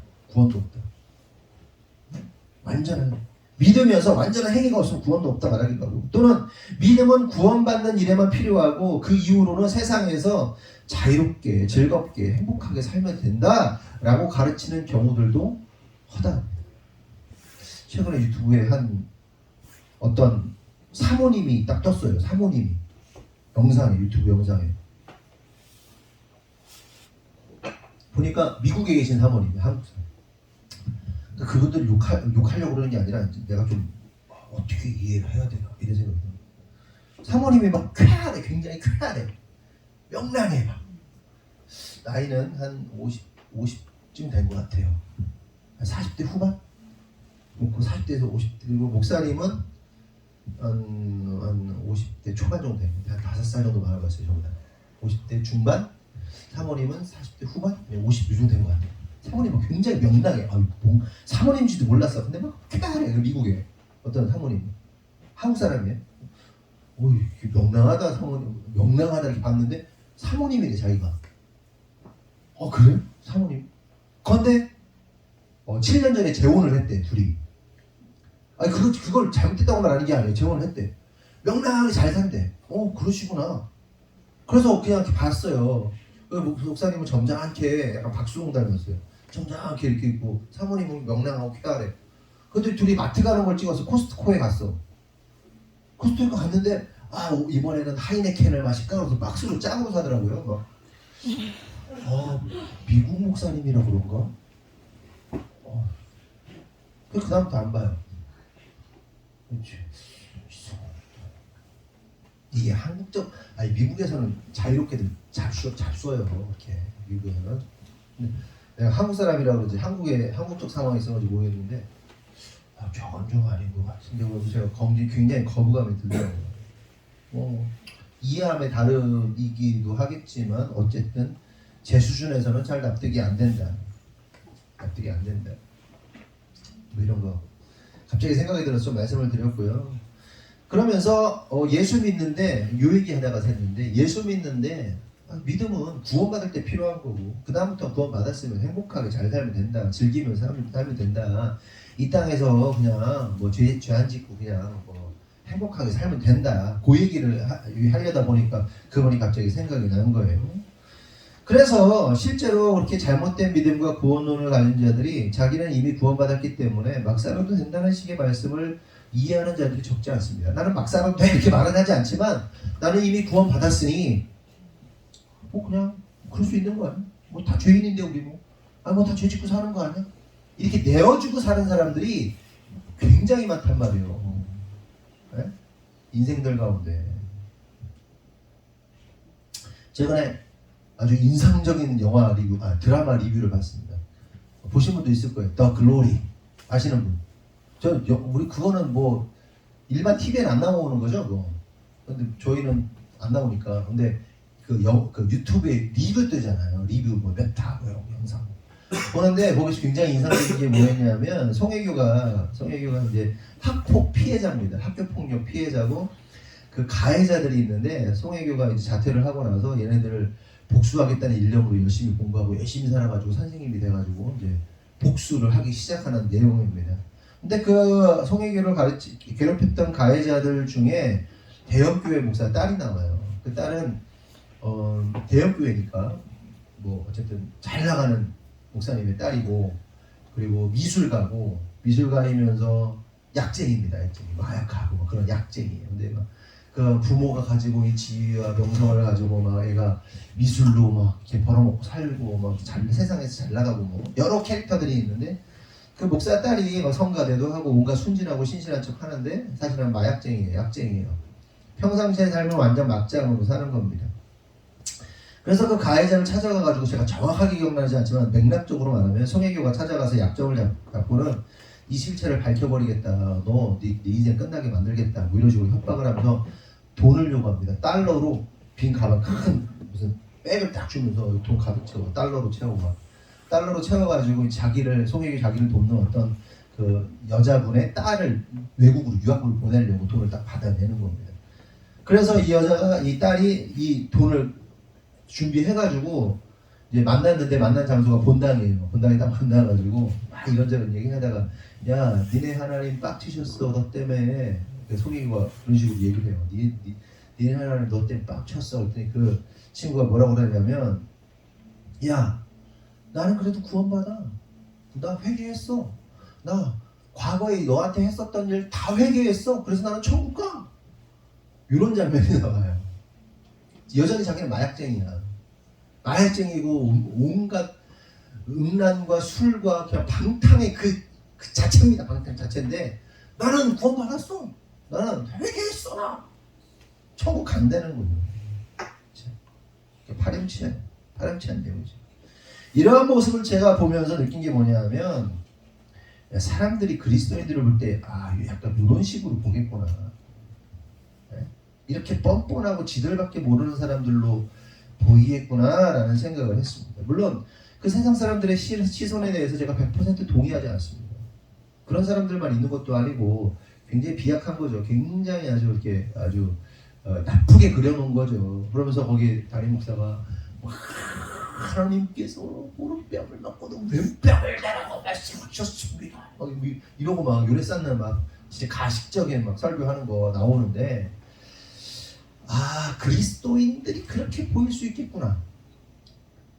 완전한 믿으면서 완전한 행위가 없으면 구원도 없다 말하기도 하고, 또는 믿음은 구원받는 일에만 필요하고 그 이후로는 세상에서 자유롭게 즐겁게 행복하게 살면 된다라고 가르치는 경우들도 허다합니다. 최근에 유튜브에 한 어떤 사모님이 딱 떴어요. 사모님이 유튜브 영상에 보니까 미국에 계신 사모님이, 한국 사람. 그분들 욕하려고 그러는 게 아니라 내가 좀 어떻게 이해를 해야 되나 이런 생각이 들어요. 사모님이 막 쾌하대, 굉장히 쾌하대, 명랑해 막. 나이는 한 50쯤 된 것 같아요. 한 40대 후반? 그 40대에서 50대. 그리고 목사님은 한 50대 초반 정도 됩니다. 한 5살 정도 많아봤어요. 저보다 50대 중반? 사모님은 40대 후반? 50 정도 된 것 같아요. 사모님은 굉장히 명랑해. 사모님인지도 몰랐어. 근데 막 쾌하래. 미국에 어떤 사모님, 한국 사람이에요. 명랑하다. 사모님 명랑하다 이렇게 봤는데 사모님이래 자기가. 그래? 사모님. 그런데 7년 전에 재혼을 했대, 둘이. 아니 그걸 잘못했다고 말하는 게 아니에요. 재혼을 했대. 명랑하게 잘 산대. 그러시구나. 그래서 그냥 이렇게 봤어요. 목사님은 점잖게 약간 박수홍 닮았어요. 점잖게 이렇게 있고, 사모님은 명랑하고 쾌활해. 근데 둘이 마트 가는 걸 찍어서 코스트코에 갔어. 코스트코에 갔는데 이번에는 하이네켄을 마실까? 그래서 박스로 짝으로 사더라고요. 미국 목사님이라 그런가? 그 다음부터 안 봐요. 그렇지. 이게 미국에서는 자유롭게들 잘 써요. 이렇게 미국에서는. 내가 한국 사람이라 그러지 한국적 상황이 있어가지고 모르겠는데 저건 좀 아닌 것 같은데 그래서 제가 굉장히 거부감이 들더라고요. 이해함에 다르기도 하겠지만 어쨌든 제 수준에서는 잘 납득이 안 된다. 뭐 이런 거 갑자기 생각이 들어서 좀 말씀을 드렸고요. 그러면서 예수 믿는데 요 얘기 하다가 샜는데 예수 믿는데 믿음은 구원받을 때 필요한 거고 그 다음부터 구원받았으면 행복하게 잘 살면 된다. 즐기면서 살면 된다. 이 땅에서 그냥 뭐 죄 안 짓고 그냥 뭐 행복하게 살면 된다. 그 얘기를 하려다 보니까 그분이 갑자기 생각이 나는 거예요. 그래서 실제로 그렇게 잘못된 믿음과 구원론을 가진 자들이 자기는 이미 구원받았기 때문에 막 살아도 된다는 식의 말씀을 이해하는 자들이 적지 않습니다. 나는 막 살아도 돼 이렇게 말은 하지 않지만 나는 이미 구원받았으니 뭐 그냥 그럴 수 있는 거 아니야? 뭐 다 죄인인데 우리 뭐 다 죄 짓고 사는 거 아니야? 이렇게 내어주고 사는 사람들이 굉장히 많단 말이에요. 네? 인생들 가운데 최근에 아주 인상적인 드라마 리뷰를 봤습니다. 보신 분도 있을 거예요. The Glory 아시는 분? 우리 그거는 뭐 일반 TV에는 안 나오는 거죠, 그거. 근데 저희는 안 나오니까. 근데 그 유튜브에 리뷰 뜨잖아요. 리뷰 뭐 몇 타 뭐 영상 보는데 거기서 굉장히 인상적인 게 뭐였냐면 송혜교가 이제 학폭 피해자입니다. 학교 폭력 피해자고 그 가해자들이 있는데 송혜교가 이제 자퇴를 하고 나서 얘네들을 복수하겠다는 일념으로 열심히 공부하고 열심히 살아가지고 선생님이 돼가지고 이제 복수를 하기 시작하는 내용입니다. 근데 그 송혜교를 괴롭혔던 가해자들 중에 대형교회 목사 딸이 나와요. 그 딸은 대형교회니까 뭐 어쨌든 잘 나가는 목사님의 딸이고 그리고 미술가이면서 약쟁이입니다. 마약하고 뭐 그런 약쟁이에요. 근데 막 그 부모가 가지고 이 지위와 명성을 가지고 막 애가 미술로 막 이렇게 벌어먹고 살고 막 세상에서 잘 나가고 뭐 여러 캐릭터들이 있는데 그 목사 딸이 막 성가대도 하고 온갖 순진하고 신실한 척 하는데 사실은 마약쟁이에요. 약쟁이에요. 평상시의 삶을 완전 막장으로 사는 겁니다. 그래서 그 가해자를 찾아가가지고 제가 정확하게 기억나지 않지만 맥락적으로 말하면 송혜교가 찾아가서 약점을 잡고는 이 실체를 밝혀버리겠다. 너 네 인생 끝나게 만들겠다. 뭐 이런 식으로 협박을 하면서 돈을 요구합니다. 달러로 빈 가방 큰 무슨 백을 딱 주면서 돈 가득 채워 달러로 채워가지고 송혜교 자기를 돕는 어떤 그 여자분의 딸을 외국으로 유학을 보내려고 돈을 딱 받아내는 겁니다. 그래서 이 딸이 이 돈을 준비해가지고 이제 만났는데 만난 장소가 본당이에요. 본당에 딱 만나가지고 막 이런저런 얘기하다가 야 니네 하나님 빡치셨어 너 때문에 송혜교가 그런 식으로 얘기를 해요. 니네 하나님 너 때문에 빡쳤어. 그랬더니 그 친구가 뭐라고 그러냐면 야 나는 그래도 구원받아. 나 회개했어. 나 과거에 너한테 했었던 일 다 회개했어. 그래서 나는 천국 가. 이런 장면이 나와요. 여전히 자기는 마약쟁이고 온갖 음란과 술과 그냥 방탕의 그 자체입니다. 방탕 자체인데 나는 구원받았어. 나는 회개했어. 나 천국 간다는 거예요. 파렴치한 내용이죠. 이러한 모습을 제가 보면서 느낀 게 뭐냐면 사람들이 그리스도인들을 볼 때 약간 이런 식으로 보겠구나. 이렇게 뻔뻔하고 지들밖에 모르는 사람들로 보이겠구나라는 생각을 했습니다. 물론 그 세상 사람들의 시선에 대해서 제가 100% 동의하지 않습니다. 그런 사람들만 있는 것도 아니고 굉장히 비약한 거죠. 굉장히 아주 나쁘게 그려놓은 거죠. 그러면서 거기 담임 목사가 하나님께서 오른뺨을 맞고도 왼뺨을 내라고 말씀하셨습니다. 이러고 막 요래 쌓는 막 진짜 가식적인 막 설교하는 거 나오는데 그리스도인들이 그렇게 보일 수 있겠구나.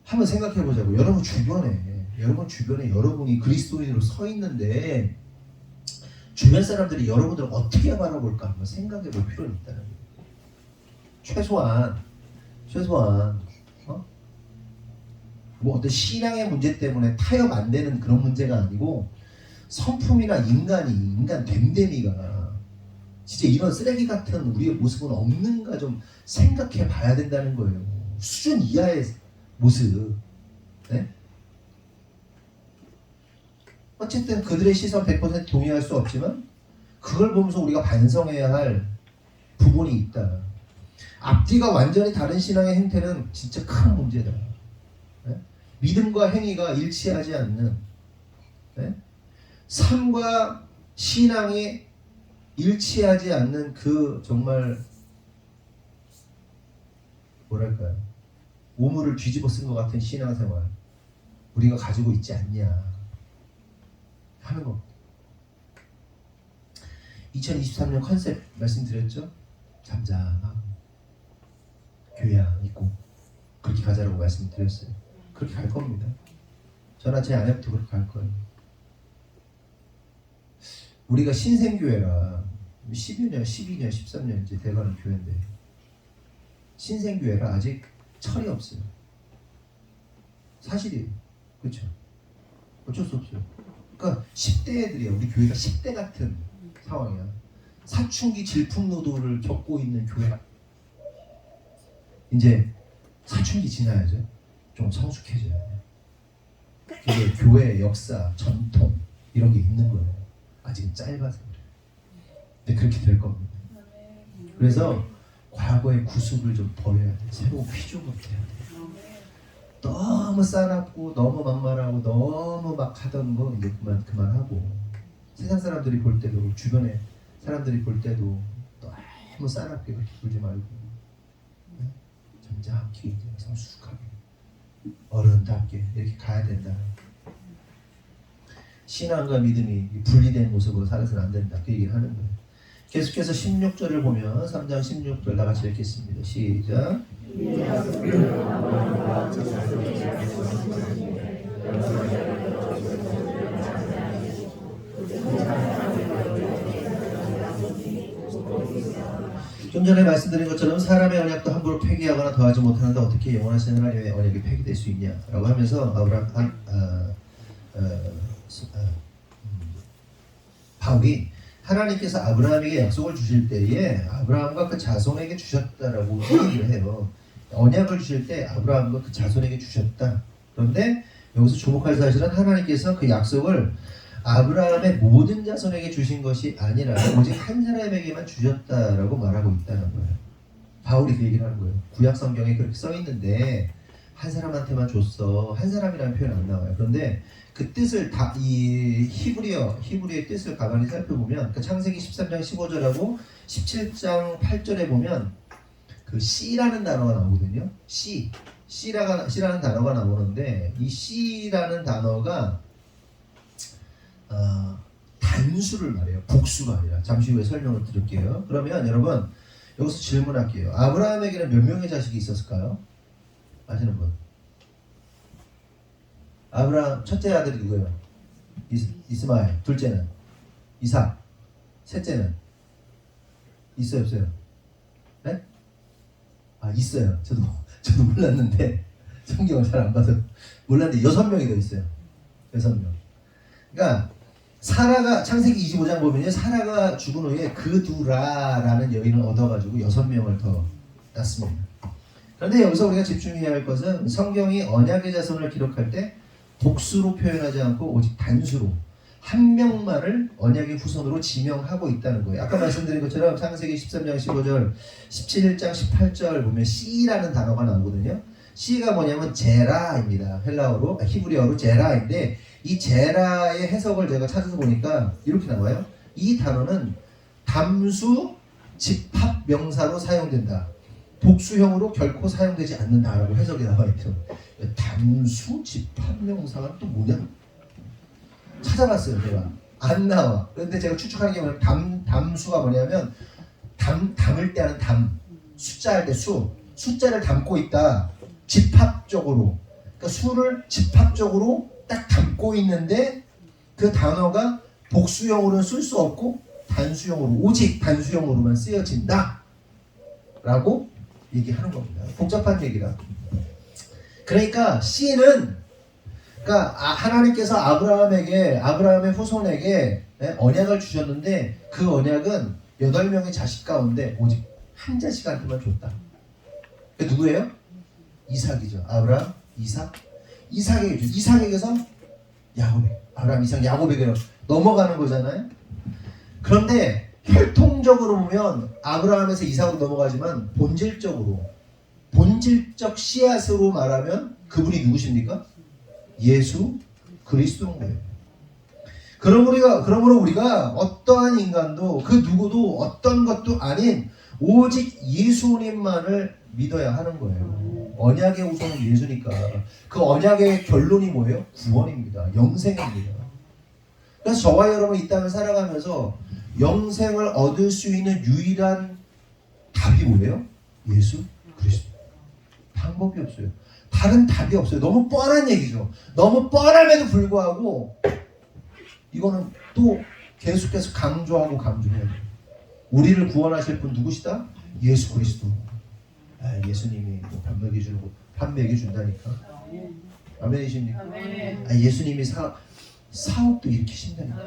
한번 생각해 보자고. 여러분 주변에 여러분이 그리스도인으로 서 있는데 주변 사람들이 여러분들을 어떻게 바라볼까 한번 생각해 볼 필요는 있다는 거예요. 최소한 뭐 어떤 신앙의 문제 때문에 타협 안 되는 그런 문제가 아니고 성품이나 인간 됨됨이가 진짜 이런 쓰레기 같은 우리의 모습은 없는가 좀 생각해 봐야 된다는 거예요. 수준 이하의 모습. 네? 어쨌든 그들의 시선 100% 동의할 수 없지만 그걸 보면서 우리가 반성해야 할 부분이 있다. 앞뒤가 완전히 다른 신앙의 행태는 진짜 큰 문제다. 네? 믿음과 행위가 일치하지 않는, 네? 삶과 신앙이 일치하지 않는 그 정말 뭐랄까요, 우물을 뒤집어 쓴 것 같은 신앙생활 우리가 가지고 있지 않냐 하는 겁니다. 2023년 컨셉 말씀드렸죠? 잠잠하고 교양 있고 그렇게 가자라고 말씀드렸어요. 그렇게 갈 겁니다. 저나 제 아내부터 그렇게 갈 거예요. 우리가 신생교회라 12년, 12년, 13년 이제 돼가는 교회인데 신생교회라 아직 철이 없어요. 사실이에요. 그렇죠? 어쩔 수 없어요. 그러니까 10대 애들이야. 우리 교회가 10대 같은 상황이야. 사춘기 질풍노도를 겪고 있는 교회가 이제 사춘기 지나야죠. 좀 성숙해져야 돼. 그게 교회의 역사, 전통 이런 게 있는 거예요. 아직은 짧아서 그래요. 근데 그렇게 될 겁니다. 그래서 과거의 구습을 좀 버려야 돼. 새로 피조물 돼야 돼. 너무 싸납고 너무 막말하고 너무 막 하던 거 이제 그만하고 세상 사람들이 볼 때도 주변에 사람들이 볼 때도 너무 싸납게 그렇게 굴지 말고 점잖게 이제 성숙하게 어른답게 이렇게 가야 된다. 신앙과 믿음이 분리된 모습으로 살아서는 안 된다. 그 얘기를 하는 거예요. 계속해서 16절을 보면 3장 16절 다 같이 읽겠습니다. 시작. 좀 전에 말씀드린 것처럼 사람의 언약도 함부로 폐기하거나 더하지 못하는데 어떻게 영원하신 하나님의 언약이 폐기될 수 있냐라고 하면서 바울이 하나님께서 아브라함에게 약속을 주실 때에 아브라함과 그 자손에게 주셨다라고 얘기를 해요. 언약을 주실 때 아브라함과 그 자손에게 주셨다. 그런데 여기서 주목할 사실은 하나님께서 그 약속을 아브라함의 모든 자손에게 주신 것이 아니라 오직 한 사람에게만 주셨다라고 말하고 있다는 거예요. 바울이 그 얘기를 하는 거예요. 구약 성경에 그렇게 써 있는데 한 사람한테만 줬어. 한 사람이라는 표현 안 나와요. 그런데 그 뜻을 이 히브리어의 뜻을 가만히 살펴보면 그 창세기 13장 15절하고 17장 8절에 보면 그 씨라는 단어가 나오거든요. 씨라는 단어가 나오는데 이 씨라는 단어가 단수를 말해요. 복수가 아니라. 잠시 후에 설명을 드릴게요. 그러면 여러분 여기서 질문할게요. 아브라함에게는 몇 명의 자식이 있었을까요? 아시는 분? 아브라함 첫째 아들이 누구예요? 이스마엘. 둘째는 이삭. 셋째는 있어요 없어요? 네? 있어요. 저도 몰랐는데 성경을 잘 안 봐서 몰랐는데 6명이 더 있어요. 6명. 그러니까 사라가 창세기 25장 보면요, 사라가 죽은 후에 그두라라는 여인을 얻어가지고 6명을 더 낳습니다. 그런데 여기서 우리가 집중해야 할 것은 성경이 언약의 자손을 기록할 때 복수로 표현하지 않고 오직 단수로 한 명만을 언약의 후손으로 지명하고 있다는 거예요. 아까 말씀드린 것처럼 창세기 13장 15절, 17장 18절 보면 씨라는 단어가 나오거든요. 씨가 뭐냐면 제라입니다. 히브리어로 제라인데 이 제라의 해석을 제가 찾아서 보니까 이렇게 나와요. 이 단어는 담수 집합 명사로 사용된다. 복수형으로 결코 사용되지 않는다라고 해석이 나와요. 담수 집합 명사가 또 뭐냐? 찾아봤어요. 제가 안 나와. 그런데 제가 추측하는 게 뭐냐면 담수가 뭐냐면 담을 때 하는 담, 숫자 할 때 숫자를 담고 있다. 집합적으로, 그러니까 수를 집합적으로 딱 담고 있는데 그 단어가 복수형으로는 쓸 수 없고 단수형으로, 오직 단수형으로만 쓰여진다 라고 얘기하는 겁니다. 복잡한 얘기다. 그러니까 C는 하나님께서 아브라함의 후손에게 언약을 주셨는데 그 언약은 8명의 자식 가운데 오직 한 자식한테만 줬다. 그 누구예요? 이삭이죠. 아브라함, 이삭에게서 야훼, 아브라함, 이삭, 야곱에게로 넘어가는 거잖아요. 그런데 혈통적으로 보면 아브라함에서 이삭으로 넘어가지만 본질적 씨앗으로 말하면 그분이 누구십니까? 예수 그리스도인 거예요. 그러므로 우리가 어떠한 인간도 그 누구도 어떤 것도 아닌 오직 예수님만을 믿어야 하는 거예요. 언약의 우선은 예수니까 그 언약의 결론이 뭐예요? 구원입니다. 영생입니다. 그래서 저와 여러분 이 땅을 살아가면서 영생을 얻을 수 있는 유일한 답이 뭐예요? 예수 그리스도. 방법이 없어요. 다른 답이 없어요. 너무 뻔한 얘기죠. 너무 뻔함에도 불구하고 이거는 또 계속해서 강조해야 돼요. 우리를 구원하실 분 누구시다? 예수 그리스도. 예수님이 밥 먹여준다니까. 아멘이십니까? 예수님이 사업도 일으키신다니까.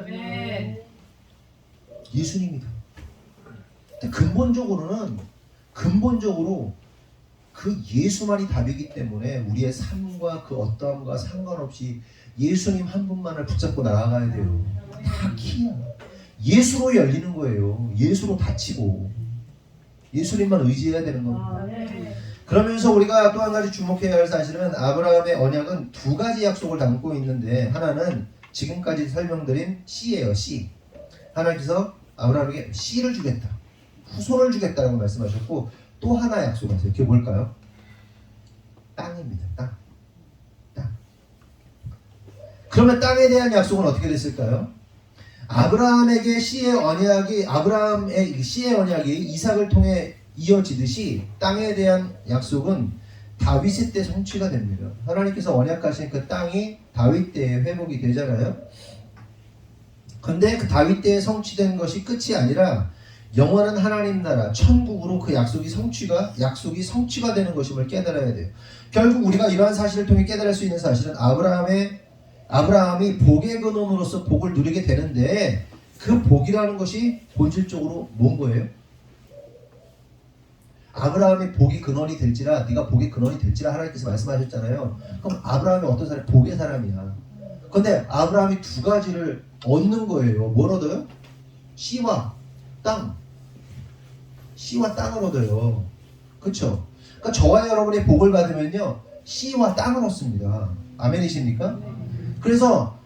예수님이다. 근데 근본적으로 그 예수만이 답이기 때문에 우리의 삶과 그 어떠함과 상관없이 예수님 한 분만을 붙잡고 나아가야 돼요. 다 키야. 예수로 열리는 거예요. 예수로 닫히고 예수님만 의지해야 되는 겁니다. 그러면서 우리가 또 한 가지 주목해야 할 사실은 아브라함의 언약은 두 가지 약속을 담고 있는데 하나는 지금까지 설명드린 씨예요. 씨. 하나님께서 아브라함에게 씨를 주겠다. 후손을 주겠다라고 말씀하셨고 또 하나 약속하세요. 그게 뭘까요? 땅입니다. 땅. 그러면 땅에 대한 약속은 어떻게 됐을까요? 아브라함의 씨의 언약이 이삭을 통해 이어지듯이 땅에 대한 약속은 다윗의 때 성취가 됩니다. 하나님께서 언약하신 그 땅이 다윗 때에 회복이 되잖아요. 그런데 그 다윗 때에 성취된 것이 끝이 아니라 영원한 하나님 나라 천국으로 그 약속이 성취가 되는 것임을 깨달아야 돼요. 결국 우리가 이러한 사실을 통해 깨달을 수 있는 사실은 아브라함이 복의 근원으로서 복을 누리게 되는데 그 복이라는 것이 본질적으로 뭔 거예요? 아브라함이 복의 근원이 될지라 네가 복의 근원이 될지라 하나님께서 말씀하셨잖아요. 그럼 아브라함이 어떤 사람? 복의 사람이야. 그런데 아브라함이 두 가지를 얻는 거예요. 뭘 얻어요? 씨와 땅. 씨와 땅을 얻어요. 그렇죠? 그러니까 저와 여러분이 복을 받으면요 씨와 땅을 얻습니다. 아멘이십니까? 그래서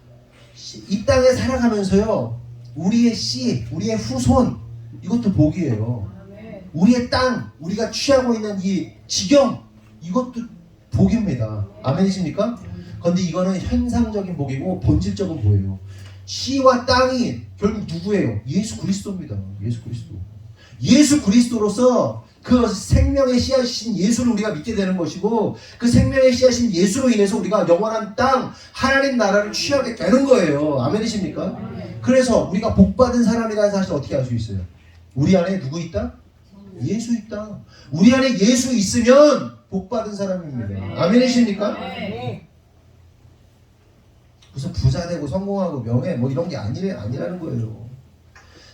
이 땅에 살아가면서요 우리의 씨, 우리의 후손 이것도 복이에요. 우리의 땅, 우리가 취하고 있는 이 지경 이것도 복입니다. 아멘이십니까? 그런데 이거는 현상적인 복이고 본질적인 복이에요. 씨와 땅이 결국 누구예요? 예수 그리스도입니다. 예수 그리스도로서 그 생명의 씨앗이신 예수를 우리가 믿게 되는 것이고 그 생명의 씨앗인 예수로 인해서 우리가 영원한 땅 하나님 나라를 취하게 되는 거예요. 아멘이십니까? 그래서 우리가 복받은 사람이라는 사실을 어떻게 알 수 있어요? 우리 안에 누구 있다? 예수 있다. 우리 안에 예수 있으면 복받은 사람입니다. 아멘이십니까? 무슨 부자 되고 성공하고 명예 뭐 이런 게 아니라는 거예요.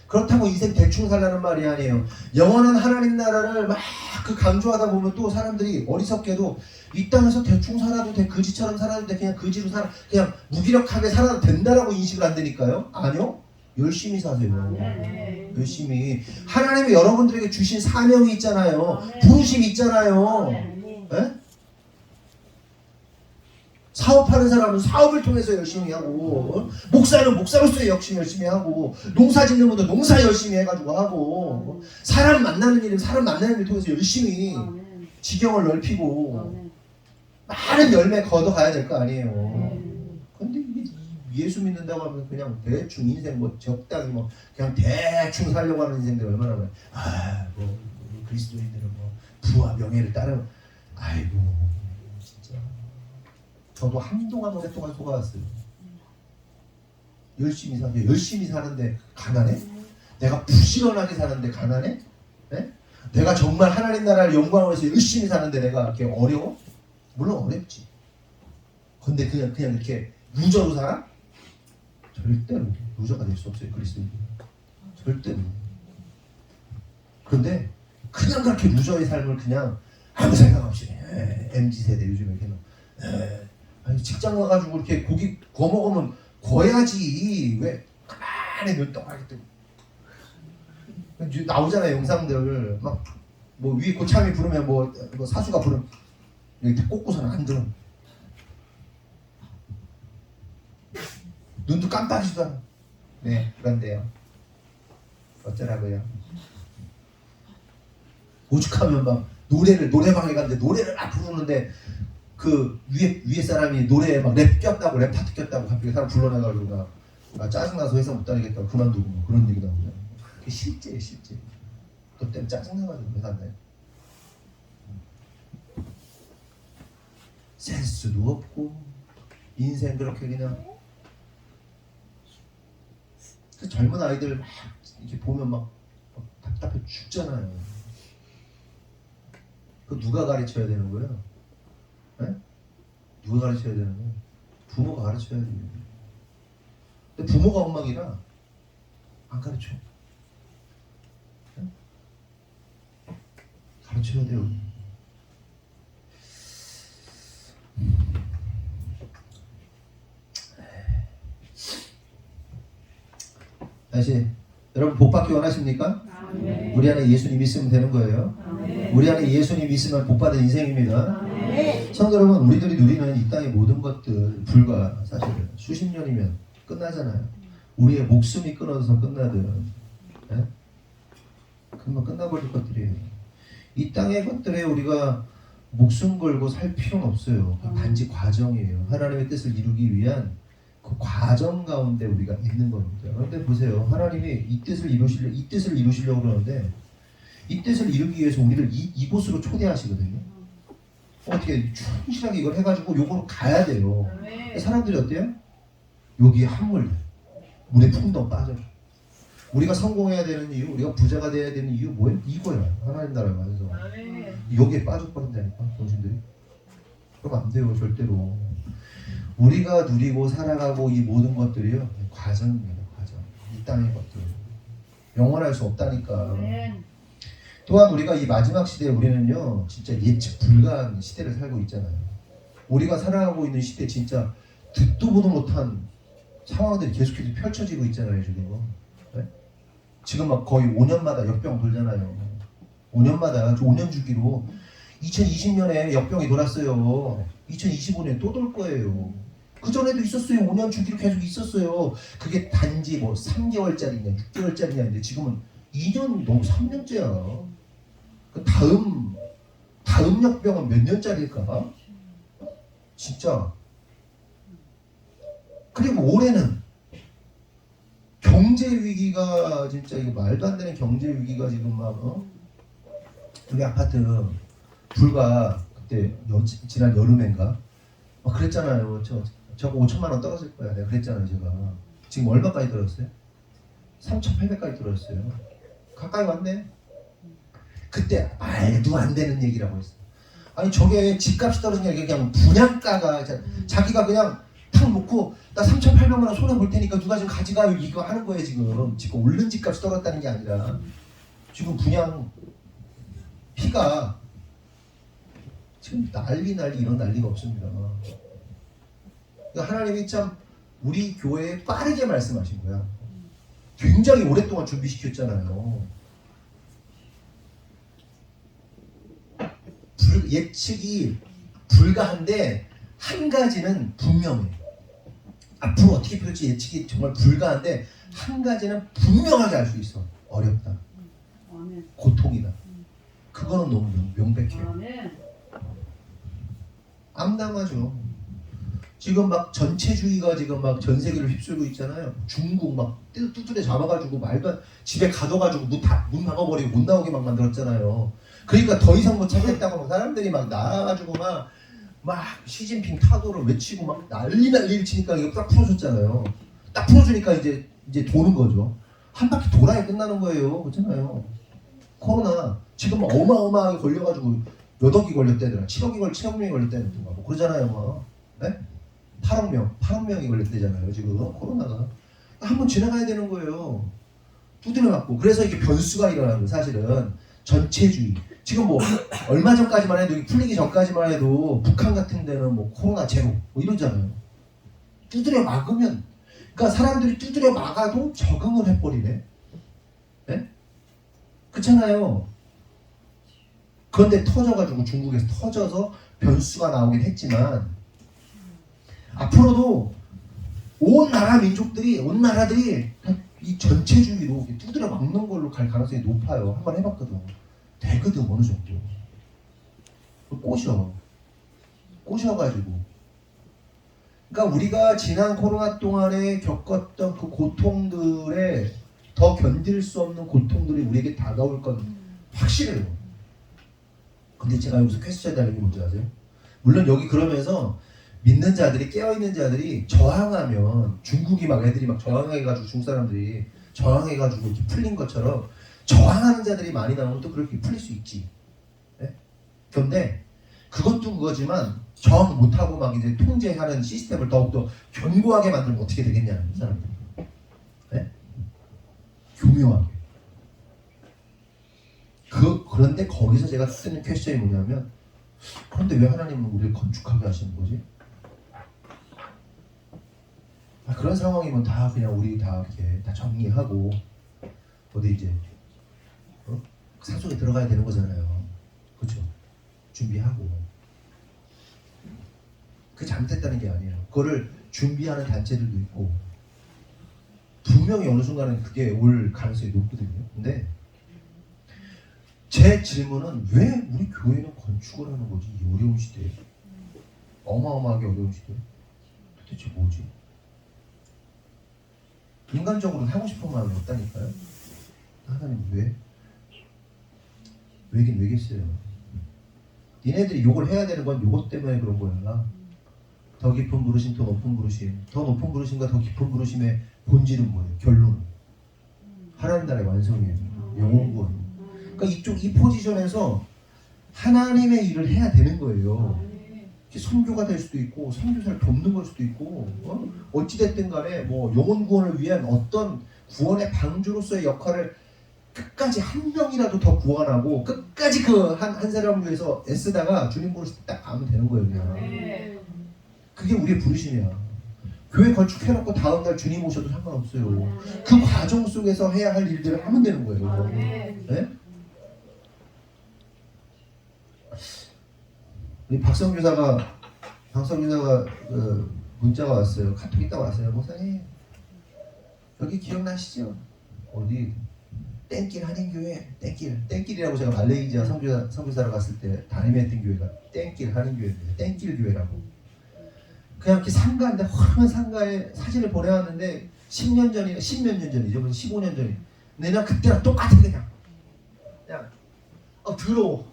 그렇다고 인생 대충 살라는 말이 아니에요. 영원한 하나님 나라를 막 그 강조하다 보면 또 사람들이 어리석게도 이 땅에서 대충 살아도 돼, 그지처럼 살아도 돼, 그냥 그지로 살아, 그냥 무기력하게 살아도 된다라고 인식을 안 되니까요. 아니요. 열심히 사세요. 열심히. 하나님이 여러분들에게 주신 사명이 있잖아요. 부르심이 있잖아요. 에? 사업하는 사람은 사업을 통해서 열심히 하고 목사는 목사로서 열심히 하고 농사 짓는 분도 농사 열심히 해가지고 하고 사람 만나는 일은 사람 만나는 일 통해서 열심히 지경을 넓히고 많은 열매 거둬가야 될 거 아니에요. 근데 이게 예수 믿는다고 하면 그냥 대충 인생 뭐 적당히 뭐 그냥 대충 살려고 하는 인생들 얼마나 많아요. 뭐 그리스도인들은 뭐 부와 명예를 따르 아이고 진짜 저도 한동안 오랫동안 속아왔어요. 열심히 사세요. 열심히 사는데 가난해? 내가 부지런하게 사는데 가난해? 네? 내가 정말 하나님 나라를 영광을 위해서 열심히 사는데 내가 이렇게 어려워? 물론 어렵지. 근데 그냥 이렇게 루저로 살아? 절대로 루저가 될 수 없어요. 그리스도인. 절대로. 그런데 그냥 그렇게 루저의 삶을 그냥 아무 생각 없이 MZ세대 요즘에 그냥 아니 직장 가가지고 이렇게 고기 구워 먹으면 거야지. 왜 가만히 눈 동그랗게 뜨고 나오잖아요 영상들. 막 뭐 위에 고참이 부르면 뭐 사수가 부르면 이렇게 꽂고서는 안 들어. 눈도 깜빡이지도 않아. 네, 그런데요. 어쩌라고요? 오죽하면 막 노래방에 갔는데 노래를 막 부르는데 그 위에 사람이 노래에 막 랩 꼈다고 랩 파트 꼈다고 갑자기 사람 불러내가지고 나 짜증나서 회사 못 다니겠다고 그만두고 뭐 그런 얘기 나오잖아요. 그게 실제예요, 실제. 너 때문에 짜증나가지고 회사 안 다녀. 센스도 없고 인생 그렇게 그냥. 그 젊은 아이들 막 이렇게 보면 막 답답해 죽잖아요. 그 누가 가르쳐야 되는 거예요? 네? 누가 가르쳐야 되는 거예요? 부모가 가르쳐야 돼요. 근데 부모가 엉망이라 안 가르쳐. 네? 가르쳐야 돼요. 다시 여러분 복 받기 원하십니까? 아멘. 우리 안에 예수님 있으면 되는 거예요. 아멘. 우리 안에 예수님 있으면 복 받은 인생입니다. 아멘. 성도 여러분, 우리들이 누리는 이 땅의 모든 것들 불과 사실 수십 년이면 끝나잖아요. 우리의 목숨이 끊어져서 끝나든 금방 끝나버릴 것들이에요. 이 땅의 것들에 우리가 목숨 걸고 살 필요는 없어요. 단지 과정이에요. 하나님의 뜻을 이루기 위한 그 과정 가운데 우리가 있는 겁니다. 그런데 보세요. 하나님이 이 뜻을 이루시려고 그러는데 이 뜻을 이루기 위해서 우리를 이곳으로 초대하시거든요. 어떻게 충실하게 이걸 해가지고 요거로 가야 돼요. 사람들이 어때요? 여기 물에 풍덩 빠져. 우리가 성공해야 되는 이유, 우리가 부자가 돼야 되는 이유 뭐예요? 이거야. 하나님 나라에 와서 여기에 빠져버린다니까 당신들이. 그러면 안 돼요 절대로. 우리가 누리고 살아가고 이 모든 것들이요 과정입니다. 과정. 이 땅의 것들 영원할 수 없다니까. 또한 우리가 이 마지막 시대에 우리는요 진짜 예측 불가한 시대를 살고 있잖아요. 우리가 살아가고 있는 시대 진짜 듣도 보도 못한 상황들이 계속해서 펼쳐지고 있잖아요 지금. 네? 지금 막 거의 5년마다 역병 돌잖아요. 5년마다 5년 주기로 2020년에 역병이 돌았어요. 2025년에 또 돌 거예요. 그 전에도 있었어요. 5년 주기로 계속 있었어요. 그게 단지 뭐 3개월짜리냐 6개월짜리냐인데 지금은 2년 너무 3년째야. 그 다음 역병은 몇 년짜리일까? 진짜. 그리고 올해는 경제 위기가 진짜 이거 말도 안 되는 경제 위기가 지금 막 우리 아파트 불과 그때 지난 여름엔가 막 그랬잖아요. 저거 5천만 원 떨어질 거야. 내가 그랬잖아요. 제가 지금 얼마까지 떨어졌어요? 3,800까지 떨어졌어요. 가까이 왔네. 그때 말도 안 되는 얘기라고 했어. 아니 저게 집값이 떨어진 게 그냥 분양가가 자기가 그냥 탁 놓고 나 3,800만 원 손해 볼 테니까 누가 좀 가져가요 이거 하는 거예요. 지금 오른 집값이 떨어졌다는 게 아니라 지금 분양 피가 지금 난리 이런 난리가 없습니다. 그러니까 하나님이 참 우리 교회에 빠르게 말씀하신 거야. 굉장히 오랫동안 준비시켰잖아요. 예측이 불가한데 한 가지는 분명해. 앞으로 어떻게 펼지 예측이 정말 불가한데 한 가지는 분명하게 알 수 있어. 어렵다. 고통이다. 그거는 너무 명백해요. 암담하죠. 지금 막 전체주의가 지금 막 전 세계를 휩쓸고 있잖아요. 중국 막 뚜뚜레 잡아가지고 말도 안 집에 가둬가지고 문 막아버리고 못 나오게 막 만들었잖아요. 그러니까 더 이상 못 참겠다고 막 사람들이 막 나와가지고 막 시진핑 타도를 외치고 막 난리를 치니까 이거 딱 풀어줬잖아요. 딱 풀어주니까 이제 도는 거죠. 한 바퀴 돌아야 끝나는 거예요. 그렇잖아요. 코로나 지금 막 어마어마하게 걸려가지고 몇 억이 걸렸대더라. 7억 명이 걸렸대더라. 뭐 그러잖아요. 뭐. 네? 8억 명이 걸렸대잖아요. 지금 코로나가 한번 지나가야 되는 거예요. 두드려 맞고. 그래서 이게 변수가 일어나는 거예요. 사실은 전체주의. 지금 뭐 얼마 전까지만 해도 풀리기 전까지만 해도 북한 같은 데는 뭐 코로나 제로 뭐 이러잖아요. 두드려 막으면 그러니까 사람들이 두드려 막아도 적응을 해버리네. 네? 그렇잖아요. 그런데 터져가지고 중국에서 터져서 변수가 나오긴 했지만 앞으로도 온 나라 민족들이 온 나라들이 이 전체주의로 두드려 막는 걸로 갈 가능성이 높아요. 한번 해봤거든. 되거든 어느 정도. 꼬셔가지고. 그러니까 우리가 지난 코로나 동안에 겪었던 그 고통들에 더 견딜 수 없는 고통들이 우리에게 다가올 건 확실해요. 근데 제가 여기서 퀘스천하는 게 뭔지 아세요? 물론 여기 그러면서 믿는 자들이 깨어있는 자들이 저항하면 중국이 막 애들이 막 저항해가지고 중국 사람들이 저항해가지고 이렇게 풀린 것처럼 저항하는 자들이 많이 나오면 또 그렇게 풀릴 수 있지. 네? 그런데 그것도 그거지만 저항 못하고 막 이제 통제하는 시스템을 더욱더 견고하게 만들면 어떻게 되겠냐는 사람들. 네? 교묘하게. 그런데 거기서 제가 쓰는 퀘스천이 뭐냐면 그런데 왜 하나님은 우리를 건축하게 하시는 거지? 그런 상황이면 다 그냥 우리 다 이렇게 다 정리하고 어디 이제 산속에 들어가야 되는 거잖아요. 그렇죠? 준비하고 그 잘못했다는 게 아니에요. 그거를 준비하는 단체들도 있고 분명히 어느 순간은 그게 올 가능성이 높거든요. 근데 제 질문은 왜 우리 교회는 건축을 하는 거지? 이 어려운 시대에 어마어마하게 어려운 시대에 도대체 뭐지? 인간적으로는 하고 싶은 마음이 없다니까요. 하나님 왜긴 왜겠어요. 니네들이 욕을 해야 되는 건 요것 때문에 그런 거야. 더 깊은 부르심, 더 높은 부르심. 더 높은 부르심과 더 깊은 부르심의 본질은 뭐예요? 결론은 하나님 나라의 완성이에요. 영혼 구원. 그러니까 이 포지션에서 하나님의 일을 해야 되는 거예요. 선교가 될 수도 있고 선교사를 돕는 걸 수도 있고 어찌됐든 간에 뭐 영혼 구원을 위한 어떤 구원의 방주로서의 역할을 끝까지 한 명이라도 더 구원하고 끝까지 그 한 사람을 위해서 애쓰다가 주님 부르실 때 딱 가면 되는 거예요. 그냥. 그게 우리의 부르심이야. 교회 건축해놓고 다음날 주님 오셔도 상관없어요. 그 과정 속에서 해야 할 일들을 하면 되는 거예요. 네? 우리 박성규사가 문자가 왔어요. 카톡이 딱 왔어요. 목사님 여기 기억나시죠? 어디 땡길 한인교회 땡길이라고 제가 말레이시아 선교사로 갔을 때 담임했던 교회가 땡길 한인교회인데 땡길 교회라고 그냥 이렇게 상가인데 허름한 상가에 사진을 보내왔는데 10년 전이나 10몇 년 전이죠. 15년 전이 내가 그때랑 똑같아 그냥 더러워.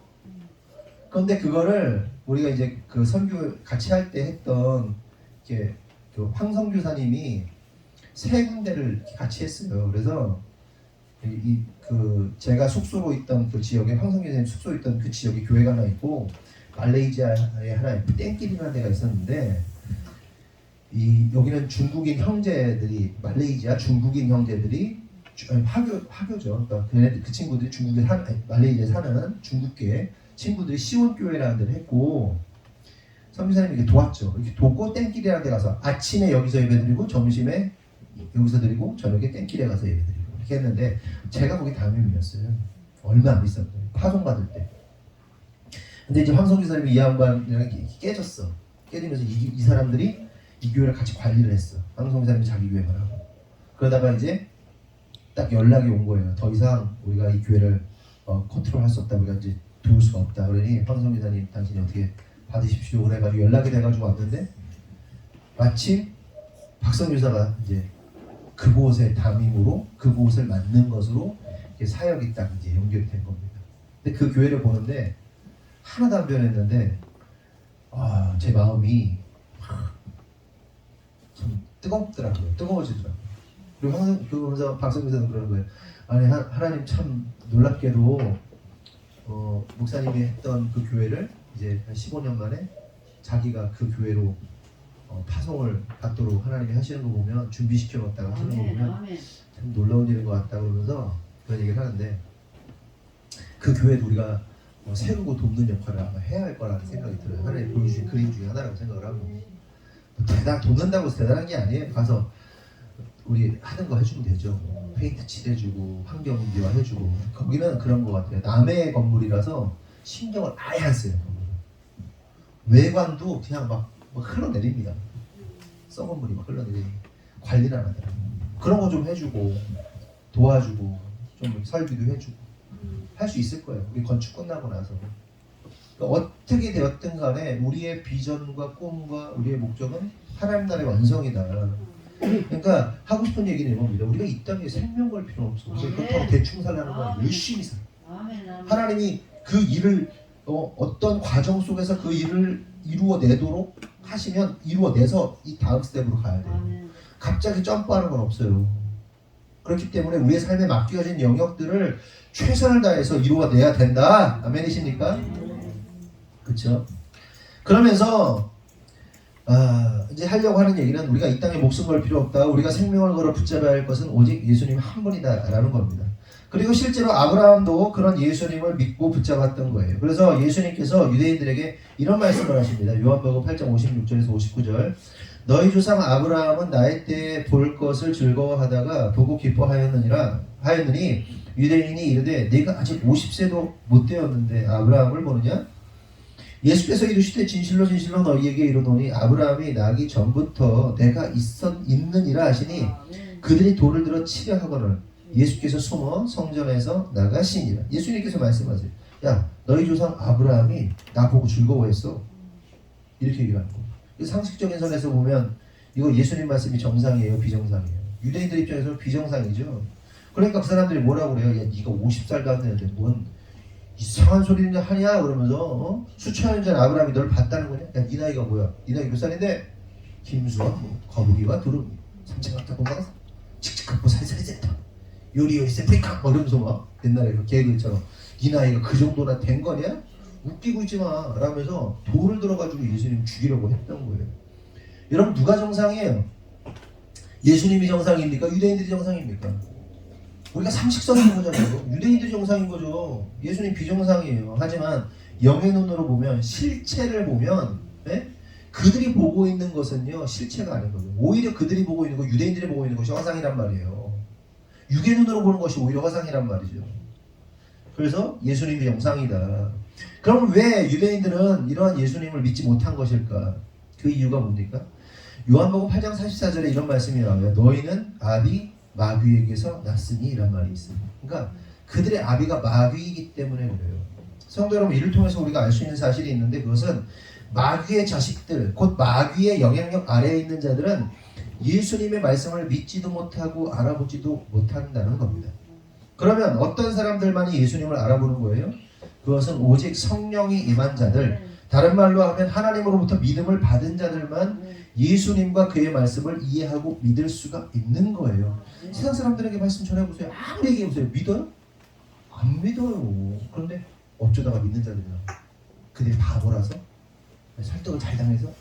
그런데 그거를 우리가 이제 그 선교 같이 할 때 했던 이렇게 그 황성교사님이 세 군데를 같이 했어요. 그래서 제가 숙소로 있던 그 지역에 황성교사님 숙소 있던 그 지역에 교회가 하나 있고 말레이시아에 하나 있고 땡길이라는 데가 있었는데 여기는 중국인 형제들이 말레이시아 중국인 형제들이 화교죠. 그러니까 그 친구들이 말레이시아에 사는 중국계 친구들이 시온교회라는 데를 했고 선교사님이 이렇게 도왔죠. 이렇게 돕고 땡길이라는 데 가서 아침에 여기서 예배드리고 점심에 여기서 드리고 저녁에 땡길에 가서 예배드리고 이렇게 했는데 제가 거기 담임이었어요. 얼마 안 비쌌어요. 파송받을 때. 근데 이제 황성교사님이 이 양반이랑 깨졌어. 깨지면서 이 사람들이 이 교회를 같이 관리를 했어. 황성교사님이 자기 교회만 하고. 그러다가 이제 딱 연락이 온 거예요. 더 이상 우리가 이 교회를 컨트롤할 수 없다. 우리가 이제 도울 수가 없다. 그러니 황성교사님 당신이 어떻게 받으십시오. 그래가지고 연락이 돼가지고 왔는데 마침 박성교사가 이제 그곳의 담임으로 그곳을 맡는 것으로 사역이 딱 이제 연결이 된 겁니다. 근데 그 교회를 보는데 하나도 안 변했는데 제 마음이 참 뜨겁더라고요. 뜨거워지더라고요. 그리고 그러면서 박성교사는 그러는 거예요. 아니 하나님 참 놀랍게도 목사님이 했던 그 교회를 이제 한 15년 만에 자기가 그 교회로 파송을 받도록 하나님이 하시는 거 보면 준비시켜 놓았다가 하시는 거 보면 참 놀라운 일인 것 같다 그러면서 그런 얘기를 하는데 그 교회도 우리가 세우고 돕는 역할을 아마 해야 할 거라는 생각이 들어요. 하나님 보여주신 그림 중에 하나라고 생각을 하고 돕는다고 해서 대단한 게 아니에요. 가서 우리 하는 거 해주면 되죠. 페인트 칠해주고 환경 미화 해주고. 거기는 그런 것 같아요. 남의 건물이라서 신경을 아예 안 써요. 외관도 그냥 막 흘러내립니다. 썩은 물이 막 흘러내리니 관리를 안 하더라고요. 그런 거 좀 해주고 도와주고 좀 설비도 해주고 할 수 있을 거예요. 우리 건축 끝나고 나서. 그러니까 어떻게 되었든 간에 우리의 비전과 꿈과 우리의 목적은 하나님 나라의 완성이다. 그러니까 하고 싶은 얘기는 이겁니다. 우리가 이 땅에 생명 걸 필요는 없어. 그렇다고 대충 살라는 건 열심히 살아. 하나님이 그 일을 어떤 과정 속에서 그 일을 이루어내도록 하시면 이루어내서 이 다음 스텝으로 가야 돼요. 갑자기 점프하는 건 없어요. 그렇기 때문에 우리의 삶에 맡겨진 영역들을 최선을 다해서 이루어내야 된다. 아멘이십니까? 그렇죠? 그러면서 이제 하려고 하는 얘기는 우리가 이 땅에 목숨 걸 필요 없다. 우리가 생명을 걸어 붙잡아야 할 것은 오직 예수님 한 분이다라는 겁니다. 그리고 실제로 아브라함도 그런 예수님을 믿고 붙잡았던 거예요. 그래서 예수님께서 유대인들에게 이런 말씀을 하십니다. 요한복음 8장 56절에서 59절. 너희 조상 아브라함은 나의 때에 볼 것을 즐거워하다가 보고 기뻐하였느니 유대인이 이르되 네가 아직 50세도 못 되었는데 아브라함을 보느냐? 예수께서 이르시되 진실로 진실로 너희에게 이르노니 아브라함이 나기 전부터 내가 있느니라 하시니 그들이 돌을 들어 치려 하거늘 예수께서 숨어 성전에서 나가시니라. 예수님께서 말씀하세요. 야, 너희 조상 아브라함이 나 보고 즐거워했어. 이렇게 얘기를 하는 거예요. 상식적인 선에서 보면 이거 예수님 말씀이 정상이에요, 비정상이에요? 유대인들 입장에서는 비정상이죠. 그러니까 그 사람들이 뭐라고 그래요? 야, 네가 50살도 안 되는데 뭔 이상한 소리냐 하냐? 그러면서 수천 년 전 아브라함이 널 봤다는 거냐? 야, 네 나이가 뭐야? 네 나이 몇 살인데? 김수와 거북이와 두루미 산책 갔다 보면 칙칙하고 살살살다 요리요리 세프리카 이러면서 막 옛날에 그 개그처럼 네 나이가 그 정도나 된 거냐? 웃기고 있지 마 라면서 돌을 들어가지고 예수님 죽이려고 했던 거예요. 여러분 누가 정상이에요? 예수님이 정상입니까? 유대인들이 정상입니까? 우리가 상식선을 보잖아요. 유대인들이 정상인 거죠. 예수님 비정상이에요. 하지만 영의 눈으로 보면 실체를 보면 그들이 보고 있는 것은요 실체가 아닌 거죠. 오히려 그들이 보고 있는 거 유대인들이 보고 있는 것이 화상이란 말이에요. 육의 눈으로 보는 것이 오히려 화상이란 말이죠. 그래서 예수님이 정상이다. 그럼 왜 유대인들은 이러한 예수님을 믿지 못한 것일까? 그 이유가 뭡니까? 요한복음 8장 44절에 이런 말씀이 나와요. 너희는 아비 마귀에게서 났으니 이란 말이 있어요. 그러니까 그들의 아비가 마귀이기 때문에 그래요. 성도 여러분, 이를 통해서 우리가 알 수 있는 사실이 있는데 그것은 마귀의 자식들, 곧 마귀의 영향력 아래에 있는 자들은 예수님의 말씀을 믿지도 못하고 알아보지도 못한다는 겁니다. 그러면 어떤 사람들만이 예수님을 알아보는 거예요? 그것은 오직 성령이 임한 자들, 다른 말로 하면 하나님으로부터 믿음을 받은 자들만 예수님과 그의 말씀을 이해하고 믿을 수가 있는 거예요. 세상 사람들에게 말씀 전해보세요. 아무리 얘기해보세요. 믿어요? 안 믿어요. 그런데 어쩌다가 믿는 자들이나 그들이 바보라서 설득을 잘 당해서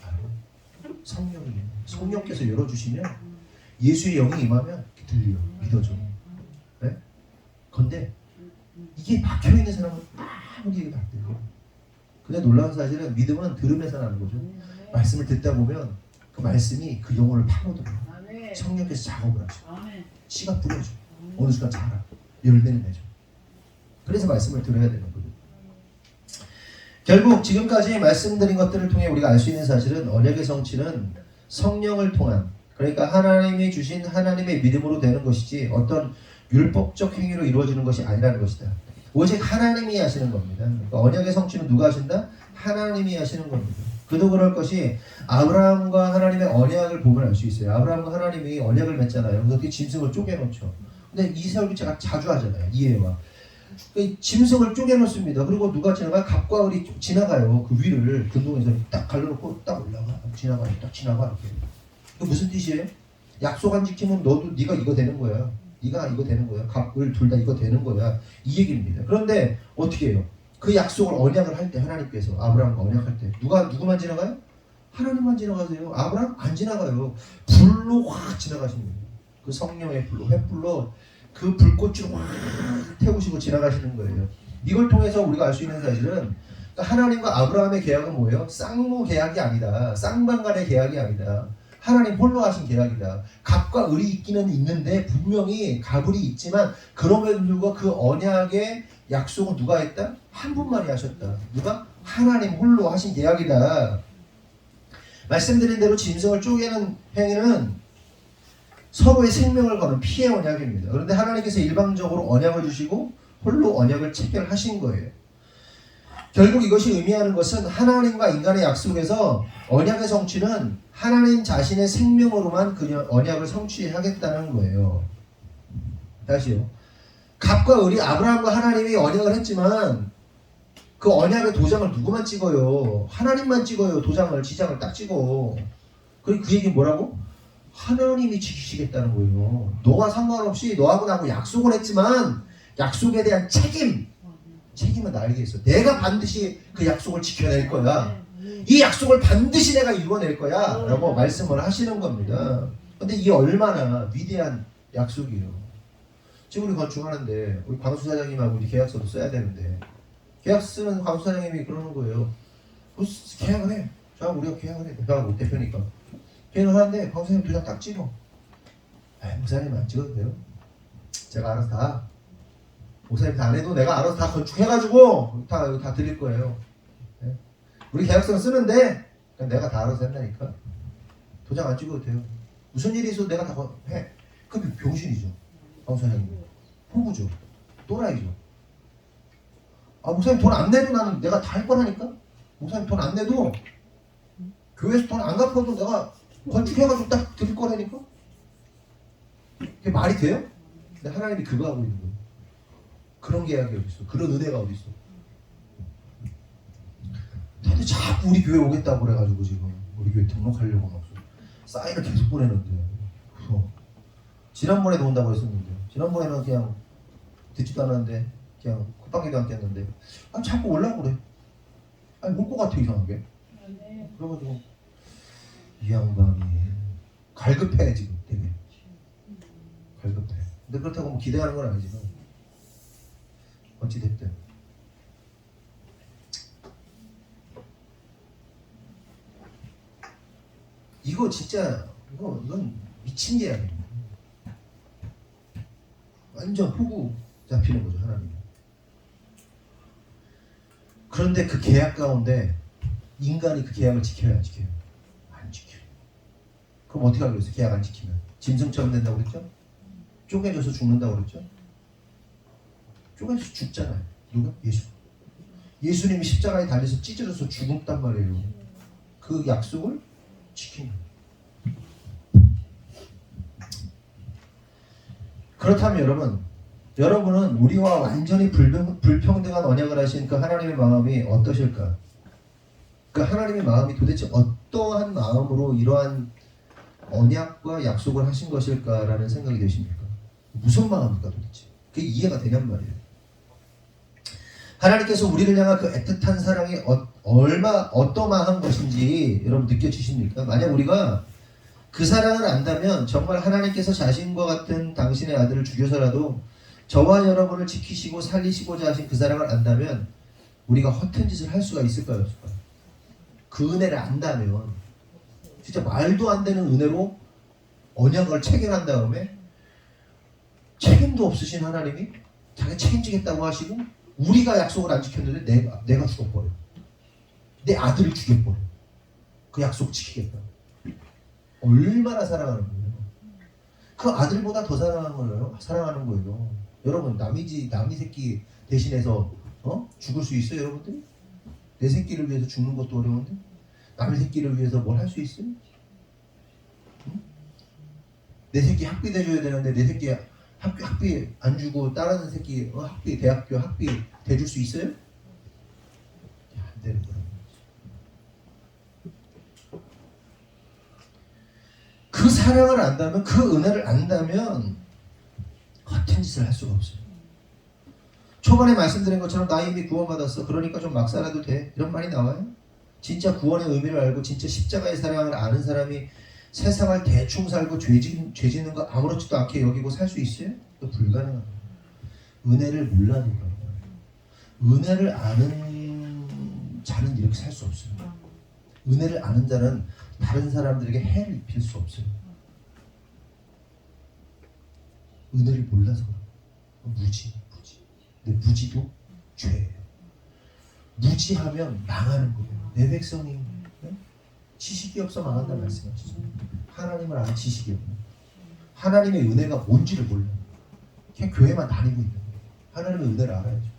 성령이에요. 성령께서 열어주시면 예수의 영이 임하면 들려, 믿어줘. 네? 근데 이게 박혀있는 사람은 아무리 얘기도 안 들려. 근데 놀라운 사실은 믿음은 들음에서 나는 거죠. 말씀을 듣다 보면 그 말씀이 그 영혼을 파고들어요. 성령께서 작업을 하죠. 씨가 뿌려줘. 어느 순간 자라. 열매를 내죠. 그래서 말씀을 들어야 되는 거죠. 결국 지금까지 말씀드린 것들을 통해 우리가 알 수 있는 사실은 언약의 성취는 성령을 통한, 그러니까 하나님이 주신 하나님의 믿음으로 되는 것이지 어떤 율법적 행위로 이루어지는 것이 아니라는 것이다. 오직 하나님이 하시는 겁니다. 그러니까 언약의 성취는 누가 하신다? 하나님이 하시는 겁니다. 그도 그럴 것이 아브라함과 하나님의 언약을 보면 알 수 있어요. 아브라함과 하나님이 언약을 맺잖아요. 그래서 그 짐승을 쪼개놓죠. 근데 이 설교체가 자주 하잖아요. 이해와. 그 짐승을 쪼개놓습니다. 그리고 누가 지나가? 갑과 을이 지나가요. 그 위를 근동에서 딱 갈라놓고 딱 올라가. 지나가. 딱 지나가. 이렇게. 그 무슨 뜻이에요? 약속 안 지키면 너도 네가 이거 되는 거야. 네가 이거 되는 거야. 갑, 을 둘 다 이거 되는 거야. 이 얘기입니다. 그런데 어떻게 해요? 그 약속을 언약을 할 때 하나님께서 아브라함과 언약할 때 누구만 지나가요? 하나님만 지나가세요. 아브라함 안 지나가요. 불로 확 지나가시는 거예요. 그 성령의 불로, 횃불로 그 불꽃으로 확 태우시고 지나가시는 거예요. 이걸 통해서 우리가 알 수 있는 사실은 하나님과 아브라함의 계약은 뭐예요? 쌍무 계약이 아니다. 쌍방간의 계약이 아니다. 하나님 홀로 하신 계약이다. 갑과 을이 있기는 있는데 분명히 갑을이 있지만 그럼에도 불구하고 그 언약의 약속은 누가 했다? 한 분만이 하셨다. 누가? 하나님 홀로 하신 계약이다. 말씀드린 대로 짐승을 쪼개는 행위는 서로의 생명을 거는 피해 언약입니다. 그런데 하나님께서 일방적으로 언약을 주시고 홀로 언약을 체결하신 거예요. 결국 이것이 의미하는 것은 하나님과 인간의 약속에서 언약의 성취는 하나님 자신의 생명으로만 그 언약을 성취하겠다는 거예요. 다시요. 갑과 을이 아브라함과 하나님이 언약을 했지만 그 언약의 도장을 누구만 찍어요? 하나님만 찍어요. 도장을, 지장을 딱 찍어. 그 얘기 뭐라고? 하나님이 지키시겠다는 거예요. 너와 상관없이 너하고 나하고 약속을 했지만 약속에 대한 책임은 나에게 있어. 내가 반드시 그 약속을 지켜낼 거야. 이 약속을 반드시 내가 이루어낼 거야 라고 말씀을 하시는 겁니다. 근데 이게 얼마나 위대한 약속이에요. 지금 우리 건축하는데 우리 광수 사장님하고 우리 계약서도 써야 되는데 계약 쓰는 광수 사장님이 그러는 거예요. 계약을 해. 자, 우리가 계약을 해. 내가 못 대표니까. 계약을 하는데 광수 사장님 도장 딱 찍어. 목사님 안 찍어도 돼요. 제가 알아서 다 목사님 다 안 해도 내가 알아서 다 건축해가지고 다 드릴 거예요. 네? 우리 계약서 쓰는데 내가 다 알아서 한다니까. 도장 안 찍어도 돼요. 무슨 일이 있어도 내가 다 해. 그럼 병신이죠. 강사장님. 호구죠. 또라이죠. 목사님 돈 안 내도 나는 내가 다 할 거라니까. 목사님 돈 안 내도 교회에서 돈 안 갚아도 내가 건축해가지고 딱 드릴 거라니까. 그게 말이 돼요? 근데 하나님이 그거 하고 있는 거예요. 그런 계약이 어디 있어? 그런 은혜가 어디 있어? 근데 자꾸 우리 교회 오겠다고 그래가지고 지금 우리 교회 등록하려고 막 사인을 계속 보내는데 지난번에도 온다고 했었는데 지난번에는 그냥 듣지도 않았는데 그냥 콧방귀도 안 꼈는데 자꾸 오려고 그래. 올 것 같아 이상하게. 그래가지고 이 양반이 갈급해 지금 되게 갈급해. 근데 그렇다고 뭐 기대하는 건 아니지만 어찌됐든 이거 진짜 이건 미친 계약입니다. 완전 호구 잡히는 거죠 하나님. 그런데 그 계약 가운데 인간이 그 계약을 지켜야 안 지켜요? 안 지켜요. 그럼 어떻게 하려고 했어요? 계약 안 지키면 짐승처럼 된다고 그랬죠? 쪼개져서 죽는다고 그랬죠? 쪼개져서 죽잖아요. 누가? 예수. 예수님이 십자가에 달려서 찢어져서 죽었단 말이에요. 그 약속을 지키는. 그렇다면 여러분은 우리와 완전히 불평등한 언약을 하신 그 하나님의 마음이 어떠실까? 그 하나님의 마음이 도대체 어떠한 마음으로 이러한 언약과 약속을 하신 것일까라는 생각이 드십니까? 무슨 마음일까 도대체? 그게 이해가 되냔 말이에요. 하나님께서 우리를 향한 그 애틋한 사랑이 어떠마한 것인지 여러분 느껴지십니까? 만약 우리가 그 사랑을 안다면 정말 하나님께서 자신과 같은 당신의 아들을 죽여서라도 저와 여러분을 지키시고 살리시고자 하신 그 사랑을 안다면 우리가 허튼 짓을 할 수가 있을까요? 없을까요? 그 은혜를 안다면 진짜 말도 안 되는 은혜로 언약을 체결한 다음에 책임도 없으신 하나님이 자기가 책임지겠다고 하시고 우리가 약속을 안 지켰는데 내가 죽어버려. 내 아들을 죽여버려. 그 약속 지키겠다. 얼마나 사랑하는 거예요. 그 아들보다 더 사랑하는 거예요. 여러분 남이 새끼 대신해서 죽을 수 있어요 여러분들? 내 새끼를 위해서 죽는 것도 어려운데 남의 새끼를 위해서 뭘 할 수 있어요? 응? 내 새끼 학비 대줘야 되는데 내 새끼 학비 안 주고 따라하는 새끼 학비 대학교 학비 대줄 수 있어요? 안 되는 거예요. 그 사랑을 안다면 그 은혜를 안다면 허튼 짓을 할 수가 없어요. 초반에 말씀드린 것처럼 나 이미 구원받았어 그러니까 좀 막 살아도 돼 이런 말이 나와요? 진짜 구원의 의미를 알고 진짜 십자가의 사랑을 아는 사람이 세상을 대충 살고 죄 짓는 거 아무렇지도 않게 여기고 살 수 있어요? 또 불가능합니다. 은혜를 몰라니까. 은혜를 아는 자는 이렇게 살 수 없어요. 은혜를 아는 자는 다른 사람들에게 해를 입힐 수 없어요. 은혜를 몰라서 그래요. 무지. 근데 무지도 죄예요. 무지하면 망하는 거예요. 내 백성이 지식이 없어 망한다 말씀하시죠. 하나님을 아는 지식이 없는, 하나님의 은혜가 뭔지를 몰라. 그냥 교회만 다니고 있는 거예요. 하나님의 은혜를 알아야죠.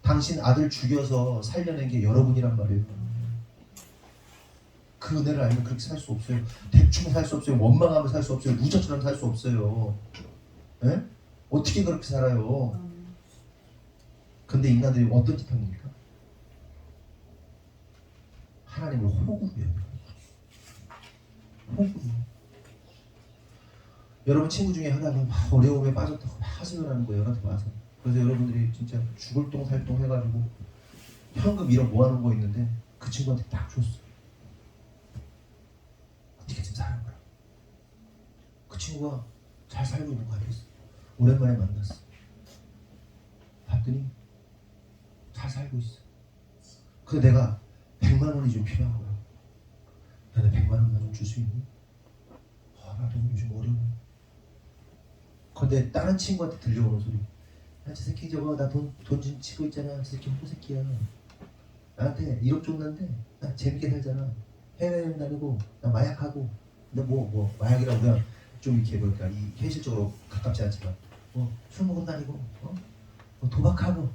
당신 아들 죽여서 살려낸 게 여러분이란 말이에요. 그 은혜를 알면 그렇게 살 수 없어요. 대충 살 수 없어요. 원망하면 살 수 없어요. 루저처럼 살 수 없어요. 에? 어떻게 그렇게 살아요? 근데 인간들이 어떤 짓 합니까? 하나님을 호구해요. 호구해요. 여러분 친구 중에 하나가 막 어려움에 빠졌다고 막 하소연 하는 거예요. 여러분한테 와서. 그래서 여러분들이 진짜 죽을 똥 살 똥 해가지고 현금 1억 모아놓은 거 있는데 그 친구한테 딱 줬어. 어떻게 좀 살아보라. 그 친구가 잘 살고 있는 거 알겠어. 오랜만에 만났어. 봤더니 잘 살고 있어. 그래서 내가 100만 원이 좀 필요한 거야. 나는 100만 원만 좀 줄 수 있니? 나도 요즘 어려워. 근데 다른 친구한테 들려오는 소리. 야, 저 새끼 저거 나 돈 좀 치고 있잖아. 저 새끼 호구 새끼야. 나한테 1억 줬는데 나 재밌게 살잖아. 해외여행 다니고 나 마약하고. 근데 뭐 마약이라고 그냥 좀 이렇게 뭐랄까 이 현실적으로 가깝지 않지만 술 먹으러 다니고 도박하고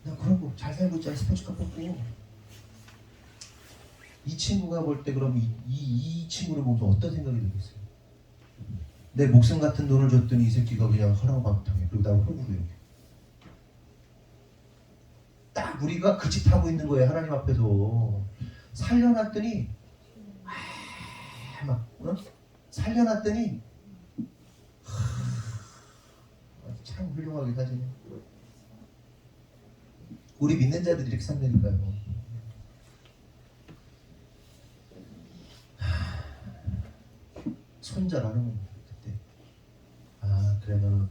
나 그러고 잘 살고 있잖아. 스포츠카 뽑고. 이 친구가 볼 때 그럼 이 친구를 보면서 어떤 생각이 들겠어요? 내 목숨 같은 돈을 줬더니 이 새끼가 그냥 허랑방탕해. 그리고 나를 호구해. 딱 우리가 그 짓 하고 있는 거예요. 하나님 앞에서 살려놨더니 살려놨더니 참 훌륭하게 사시네. 우리 믿는 자들이 이렇게 산다니까요. 손절하는 겁니다. 그때 그래 너는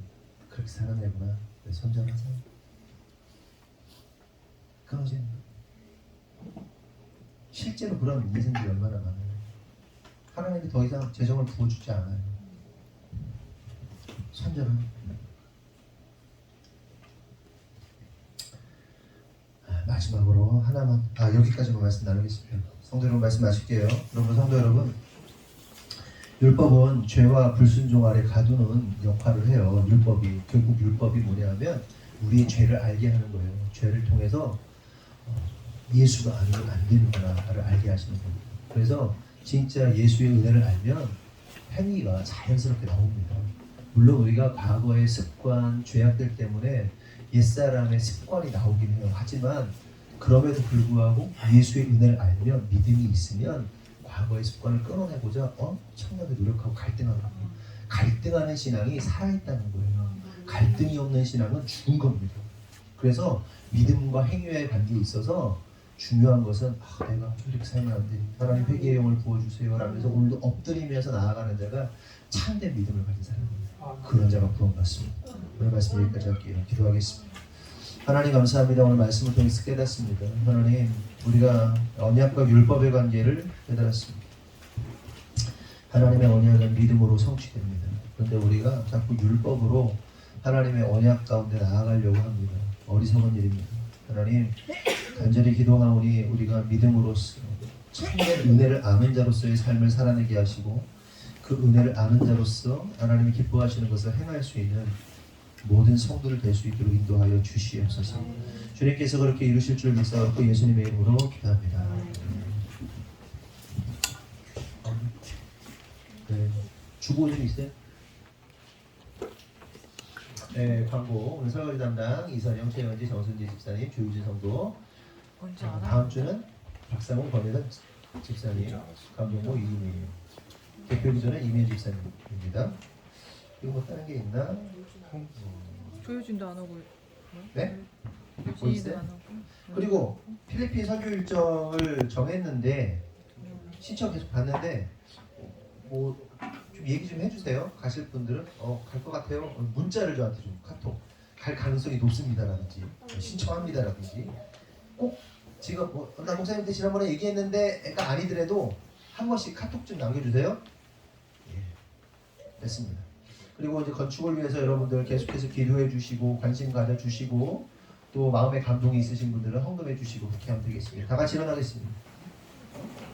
그렇게 사는 애구나. 그래 손절하자. 그러지. 실제로 그런 인생들이 얼마나 많아요. 하나님이 더 이상 재정을 부어주지 않아요. 손절은 마지막으로 하나만 여기까지만 말씀 나누겠습니다. 성도 여러분 말씀하실게요. 그러면 성도 여러분, 율법은 죄와 불순종 아래 가두는 역할을 해요. 율법이 결국 율법이 뭐냐면 우리의 죄를 알게 하는 거예요. 죄를 통해서 예수가 아니면 안 되는구나를 알게 하시는 겁니다. 그래서 진짜 예수의 은혜를 알면 행위가 자연스럽게 나옵니다. 물론 우리가 과거의 습관, 죄악들 때문에 옛사람의 습관이 나오긴 해요. 하지만 그럼에도 불구하고 예수의 은혜를 알면 믿음이 있으면 과거의 습관을 끊어내고자 엄청나게 노력하고 갈등하는 거예요. 갈등하는 신앙이 살아있다는 거예요. 갈등이 없는 신앙은 죽은 겁니다. 그래서 믿음과 행위와의 관계에 있어서 중요한 것은 내가 이렇게 살면 안 돼. 하나님 회개의 영을 부어주세요 라면서 오늘도 엎드리면서 나아가는 자가 참된 믿음을 가진 사람입니다. 그런 자가 구원받습니다. 오늘 말씀 여기까지 할게요. 기도하겠습니다. 하나님 감사합니다. 오늘 말씀을 통해서 깨닫습니다. 하나님 우리가 언약과 율법의 관계를 깨달았습니다. 하나님의 언약은 믿음으로 성취됩니다. 그런데 우리가 자꾸 율법으로 하나님의 언약 가운데 나아가려고 합니다. 어리석은 일입니다. 하나님 간절히 기도하오니 우리가 믿음으로써 참된 은혜를 아는 자로서의 삶을 살아내게 하시고 그 은혜를 아는 자로서 하나님이 기뻐하시는 것을 행할 수 있는 모든 성도를 될 수 있도록 인도하여 주시옵소서. 주님께서 그렇게 이루실 줄 믿사옵고 예수님의 이름으로 기도합니다. 네. 주보 좀 있어요? 네, 광고. 오늘 설거지 담당 이선영, 최영지, 정순지 집사님, 조유진 성도. 다음 주는 박상훈, 권혜선 집사님, 감독모 이인희, 대표 기조는 이미연 집사님입니다. 이거 뭐 다른 게 있나? 조효진도 안 오고. 네? 조효진도 안 오고. 그리고 필리핀 선교 일정을 정했는데 신청 계속 받는데 뭐 좀 얘기 좀 해주세요. 가실 분들은 갈 것 같아요. 문자를 저한테 좀 카톡 갈 가능성이 높습니다라든지 신청합니다라든지 꼭 지금 나 목사님한테 지난번에 얘기했는데 애가 아니더라도 한 번씩 카톡 좀 남겨주세요. 예, 됐습니다. 그리고 이제 건축을 위해서 여러분들 계속해서 기도해 주시고 관심 가져 주시고 또 마음에 감동이 있으신 분들은 헌금해 주시고 그렇게 하면 되겠습니다. 다 같이 일어나겠습니다.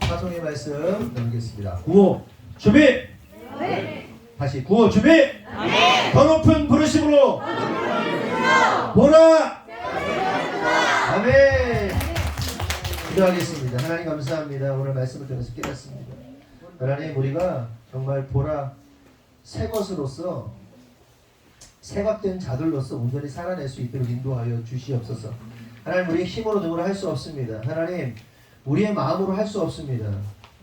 파송의 말씀 나누겠습니다. 구호 준비. 다시 구호 준비. 더 높은 부르심으로 보라. 아멘. 기도하겠습니다. 하나님 감사합니다. 오늘 말씀을 통해서 깨닫습니다. 하나님 우리가 정말 보라 새 것으로서 새각된 자들로서 온전히 살아낼 수 있도록 인도하여 주시옵소서. 하나님 우리의 힘으로 능으로 할 수 없습니다. 하나님 우리의 마음으로 할 수 없습니다.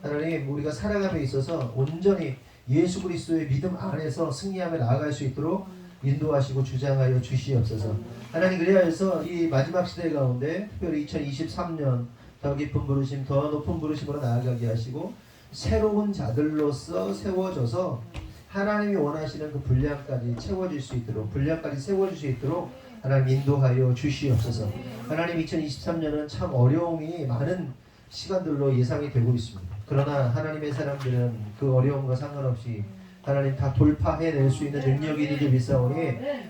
하나님 우리가 살아감에 있어서 온전히 예수 그리스도의 믿음 안에서 승리하며 나아갈 수 있도록 인도하시고 주장하여 주시옵소서. 하나님 그리하여서 이 마지막 시대 가운데 특별히 2023년 더 깊은 부르심 더 높은 부르심으로 나아가게 하시고 새로운 자들로서 세워져서 하나님이 원하시는 그 분량까지 채워질 수 있도록 분량까지 세워질 수 있도록 하나님 인도하여 주시옵소서. 하나님 2023년은 참 어려움이 많은 시간들로 예상이 되고 있습니다. 그러나 하나님의 사람들은 그 어려움과 상관없이 하나님 다 돌파해낼 수 있는 능력이 있는 줄 믿사오니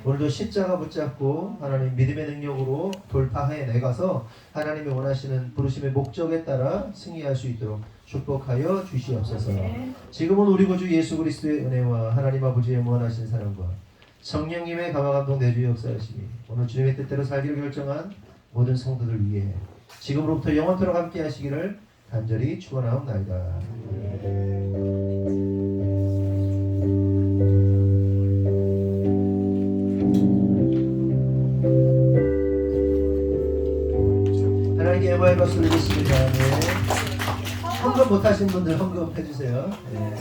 오늘도 십자가 붙잡고 하나님 믿음의 능력으로 돌파해내가서 하나님이 원하시는 부르심의 목적에 따라 승리할 수 있도록 축복하여 주시옵소서. 지금은 우리 구주 예수 그리스도의 은혜와 하나님 아버지의 무한하신 사랑과 성령님의 감화감동 내주 역사하시니 오늘 주님의 뜻대로 살기를 결정한 모든 성도들 위해 지금으로부터 영원토록 함께 하시기를 간절히 축원하옵나이다. 하나님께 영광의 박수 드리겠습니다. 네. 헌금 못하신 분들 헌금 해주세요. 네.